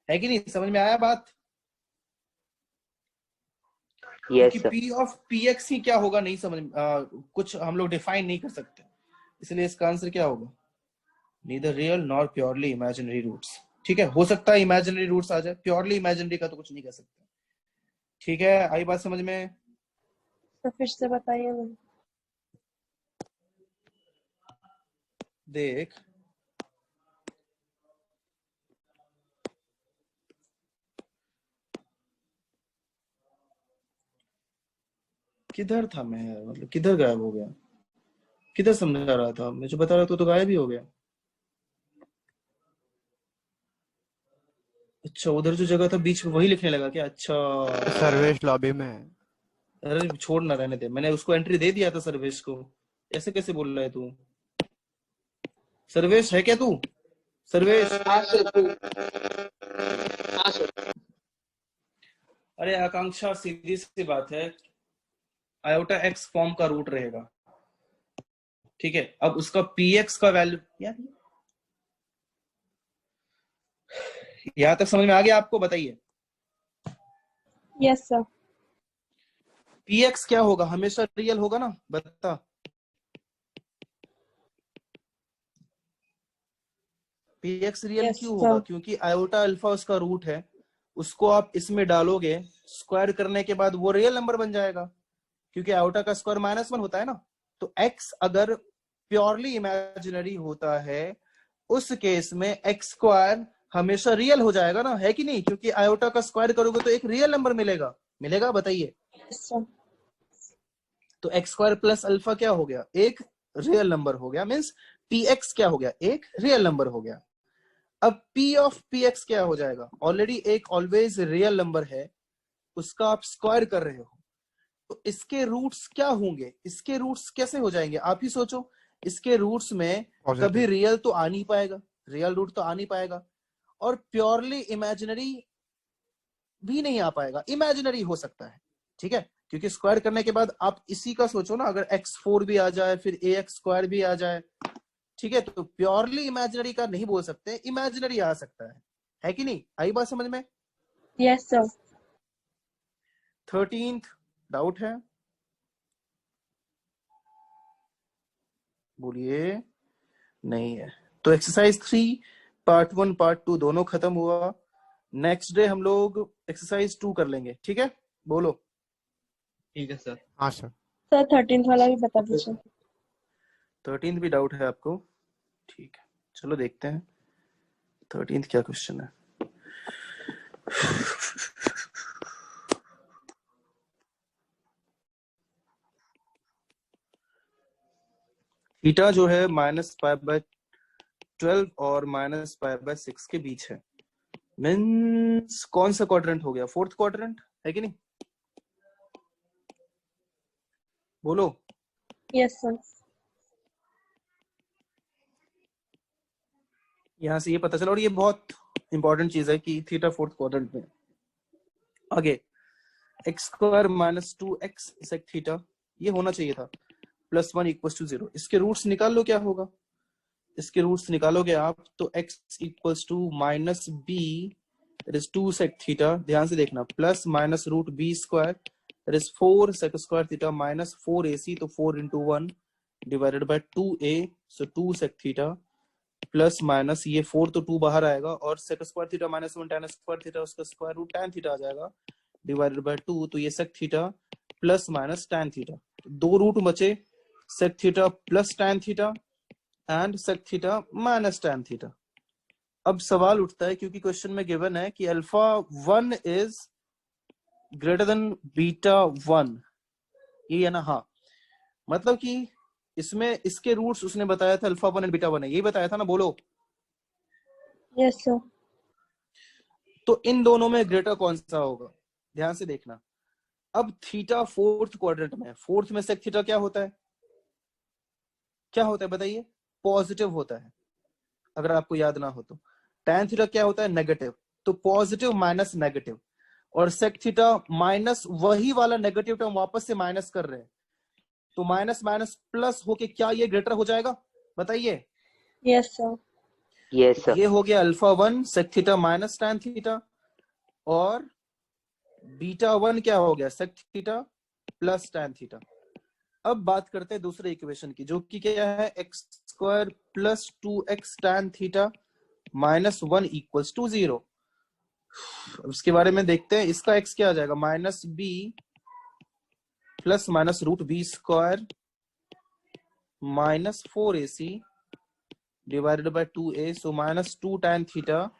है कि नहीं? समझ में आया बात? यस कि sir. P of P X ही क्या होगा नहीं समझ कुछ हम लोग डिफाइन नहीं कर सकते, इसलिए इसका आंसर क्या होगा? Neither real nor purely imaginary roots. ठीक है, हो सकता है इमेजिनरी रूट्स आ जाए, प्योरली इमेजिनरी का तो कुछ नहीं कर सकते। ठीक है, आई बात समझ में? तो फिर से बताइए ना। देख, किधर था मैं, मतलब किधर गायब हो गया? किधर समझा रहा था मैं? जो बता रहा था तो गायब ही हो गया। अच्छा, उधर जो जगह था बीच में वही लिखने लगा क्या? अच्छा। सर्वेश लॉबी में है। अरे छोड़ ना, रहने दे, मैंने उसको एंट्री दे दिया था सर्वेश को। ऐसे कैसे बोल रहा है तू? सर्वेश है क्या तू? सर्वेश। अरे आकांक्षा, सीधी सी बात है, आयोटा एक्स फॉर्म का रूट रहेगा, ठीक है? अब उसका पी एक्स का वैल्यू, यार यहां तक समझ में आ गया आपको? बताइए। Yes sir. पी एक्स क्या होगा? हमेशा रियल होगा ना, बता। पी एक्स रियल Yes, क्यों sir. होगा? क्योंकि आयोटा अल्फा उसका रूट है, उसको आप इसमें डालोगे, स्क्वायर करने के बाद वो रियल नंबर बन जाएगा, क्योंकि आयोटा का स्क्वायर -1 होता है ना। तो एक्स अगर प्योरली इमेजिनरी होता है, उस केस में एक्स स्क्वायर हमेशा रियल हो जाएगा ना, है कि नहीं? क्योंकि आयोटा का स्क्वायर करोगे तो एक रियल नंबर मिलेगा। बताइए। Yes, sir. तो एक्स स्क्वायर प्लस अल्फा क्या हो गया? एक रियल नंबर हो गया, मीन्स पी एक्स क्या हो गया? एक रियल नंबर हो गया। अब पी ऑफ पी एक्स क्या हो जाएगा? ऑलरेडी एक ऑलवेज रियल नंबर है, उसका आप स्क्वायर कर रहे हो, तो इसके रूट्स क्या होंगे? इसके रूट्स कैसे हो जाएंगे? आप ही सोचो। इसके रूट्स में Positive. कभी रियल तो आ नहीं पाएगा, रियल रूट तो आ नहीं पाएगा। और प्योरली इमेजिनरी भी नहीं आ पाएगा, इमेजिनरी हो सकता है, ठीक है, क्योंकि स्क्वायर करने के बाद आप इसी का सोचो ना, अगर x4 भी आ जाए फिर ax² भी आ जाए, ठीक है, तो प्योरली इमेजिनरी का नहीं बोल सकते, इमेजिनरी आ सकता है कि नहीं? आई बात समझ में? Yes sir. 13th डाउट है? बोलिए। नहीं है तो एक्सरसाइज 3 पार्ट 1 पार्ट 2 दोनों खत्म हुआ। नेक्स्ट डे हम लोग एक्सरसाइज 2 कर लेंगे, ठीक है? बोलो। ठीक है सर। हाँ सर। सर 13th वाला भी बता दीजिए। 13th भी डाउट है आपको? ठीक है, चलो देखते हैं 13th क्या क्वेश्चन है। थीटा जो है -π/12 और -π/6 के बीच है, मीन्स कौन सा क्वाड्रेंट हो गया? 4th क्वाड्रेंट है कि नहीं? बोलो। Yes sir. यहां से ये पता चला, और ये बहुत इंपॉर्टेंट चीज है कि थीटा 4th क्वाड्रेंट में। आगे x² - 2x sec थीटा, ये होना चाहिए था, +1 = 0। इसके रूट्स निकाल लो, क्या होगा? इसके रूट्स निकालोगे आप तो x = -b that is 2 sec theta, ध्यान से देखना, plus minus √b² that is 4 sec² theta minus 4ac, तो 4 × 1 divided by 2a, so 2 sec theta, plus minus ये 4 तो 2 बाहर आएगा, और sec² थीटा -1 tan² थीटा, उसका स्क्वायर रूट tan थीटा आ जाएगा डिवाइडेड बाय 2, तो ये sec theta plus minus tan theta, दो रूट बचे, sec theta plus tan theta and sec theta minus tan theta. अब सवाल उठता है, क्योंकि क्वेश्चन में गिवन है कि α1 इज ग्रेटर देन β1, ये है ना? हाँ, मतलब कि इसमें इसके रूट्स उसने बताया था α1 और β1 है, यही बताया था ना? बोलो। Yes sir. तो इन दोनों में ग्रेटर कौन सा होगा? ध्यान से देखना। अब थीटा 4th क्वाड्रेंट में, 4th में sec थीटा क्या होता है? क्या होता है बताइए? पॉजिटिव होता है, अगर आपको याद ना हो तो। tan थीटा क्या होता है? नेगेटिव, तो पॉजिटिव माइनस नेगेटिव, और sec थीटा माइनस वही वाला नेगेटिव टर्म वापस से माइनस कर रहे हैं, तो माइनस माइनस प्लस होके क्या ये ग्रेटर हो जाएगा? बताइए। Yes sir. Yes sir. ये हो गया α1 sec theta minus tan theta, और β1 क्या हो गया? sec theta plus tan theta. अब बात करते हैं दूसरे इक्वेशन की, जो कि क्या है? x² + 2x tan theta -1 = 0। उसके बारे में देखते हैं। इसका x क्या आ जाएगा? -b plus minus √b² -4ac divided by 2a, so -2 tan theta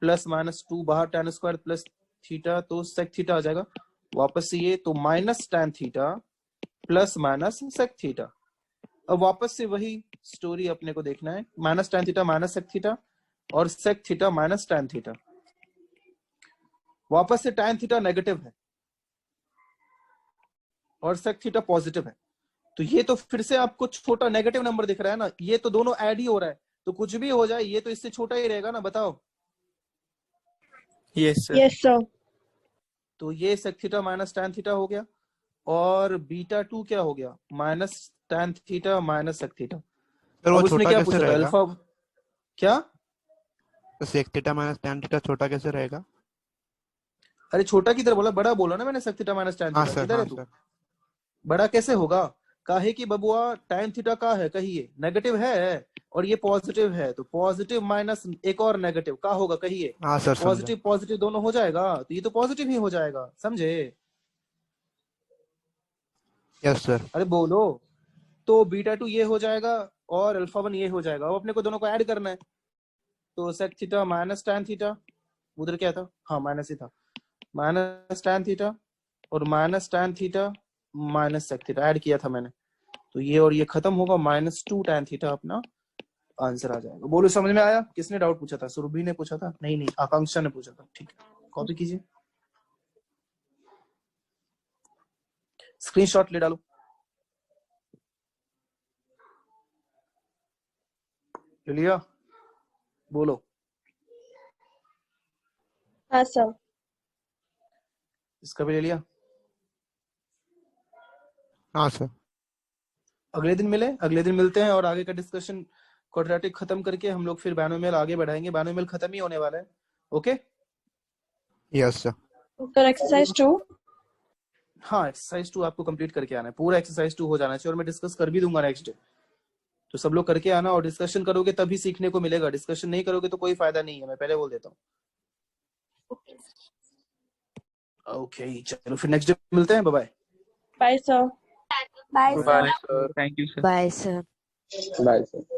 plus minus 2 बाहर tan² प्लस थीटा, तो sec थीटा आ जाएगा वापस से ये, तो minus tan theta plus minus sec theta. अब वापस से वही स्टोरी अपने को देखना है, minus tan theta minus sec theta, और sec theta minus tan theta. वापस से tan थीटा नेगेटिव है और sec थीटा पॉजिटिव है, तो ये तो फिर से आपको छोटा नेगेटिव नंबर दिख रहा है ना, ये तो दोनों ऐड ही हो रहा है, तो कुछ भी हो जाए ये तो इससे छोटा ही रहेगा ना, बताओ। Yes sir. Yes sir. तो ये sec theta minus tan theta हो गया, और β2 क्या हो गया? Minus tan theta minus sec theta. Sir वो अब उसने छोटा क्या कैसे पूछा था? रहेगा? अल्फा क्या? तो sec theta minus tan theta छोटा कैसे रहेगा? अरे छोटा किधर बोला? बड़ा बोला ना मैंने, sec थीटा माइनस tan हाँ थीटा। सर, किधर हाँ है तू? सर। बड़ा कैसे होगा? काहे कि बबुआ tan थीटा का है, कहिए नेगेटिव है, और ये पॉजिटिव है, तो पॉजिटिव माइनस एक और नेगेटिव का होगा, कहिए। हाँ सर, समझा। पॉजिटिव पॉजिटिव दोनों हो जाएगा, तो ये तो पॉजिटिव ही हो जाएगा, समझे? Yes sir. अरे बोलो। तो β2 ये हो जाएगा और α1 ये हो जाएगा। अब अपने को दोनों को ऐड करना है, तो sec theta minus tan theta, उधर क्या था? हाँ माइनस ही था, माइनस tan थीटा और minus tan theta minus sec theta add किया था मैंने, तो ये और ये खत्म होगा, -2 tan थीटा अपना आंसर आ जाएगा। बोलो समझ में आया? किसने डाउट पूछा था? सुरभि ने पूछा था? नहीं, आकांक्षा ने पूछा था। ठीक है, कॉपी कीजिए, स्क्रीनशॉट ले डालो, ले लिया? बोलो। हाँ सर। इसका भी ले लिया। हाँ सर। अगले दिन मिलते हैं और आगे का डिस्कशन क्वाड्रेटिक खत्म करके हम लोग फिर बायनोमियल आगे बढ़ाएंगे। बायनोमियल खत्म ही होने वाला है। Okay yes sir. Sir exercise 2। हाँ, एक्सरसाइज 2 आपको कंप्लीट करके आना है। पूरा एक्सरसाइज 2 हो जाना चाहिए और मैं डिस्कस कर भी दूंगा नेक्स्ट डे। तो सब लोग करके आना, और डिस्कशन करोगे तभी सीखने को मिलेगा। डिस्कशन नहीं करोगे तो कोई फायदा नहीं है, मैं पहले बोल देता हूँ। ओके चलो फिर नेक्स्ट डे मिलते हैं। Bye bye sir. Bye bye sir, thank you sir. Bye sir. Bye sir.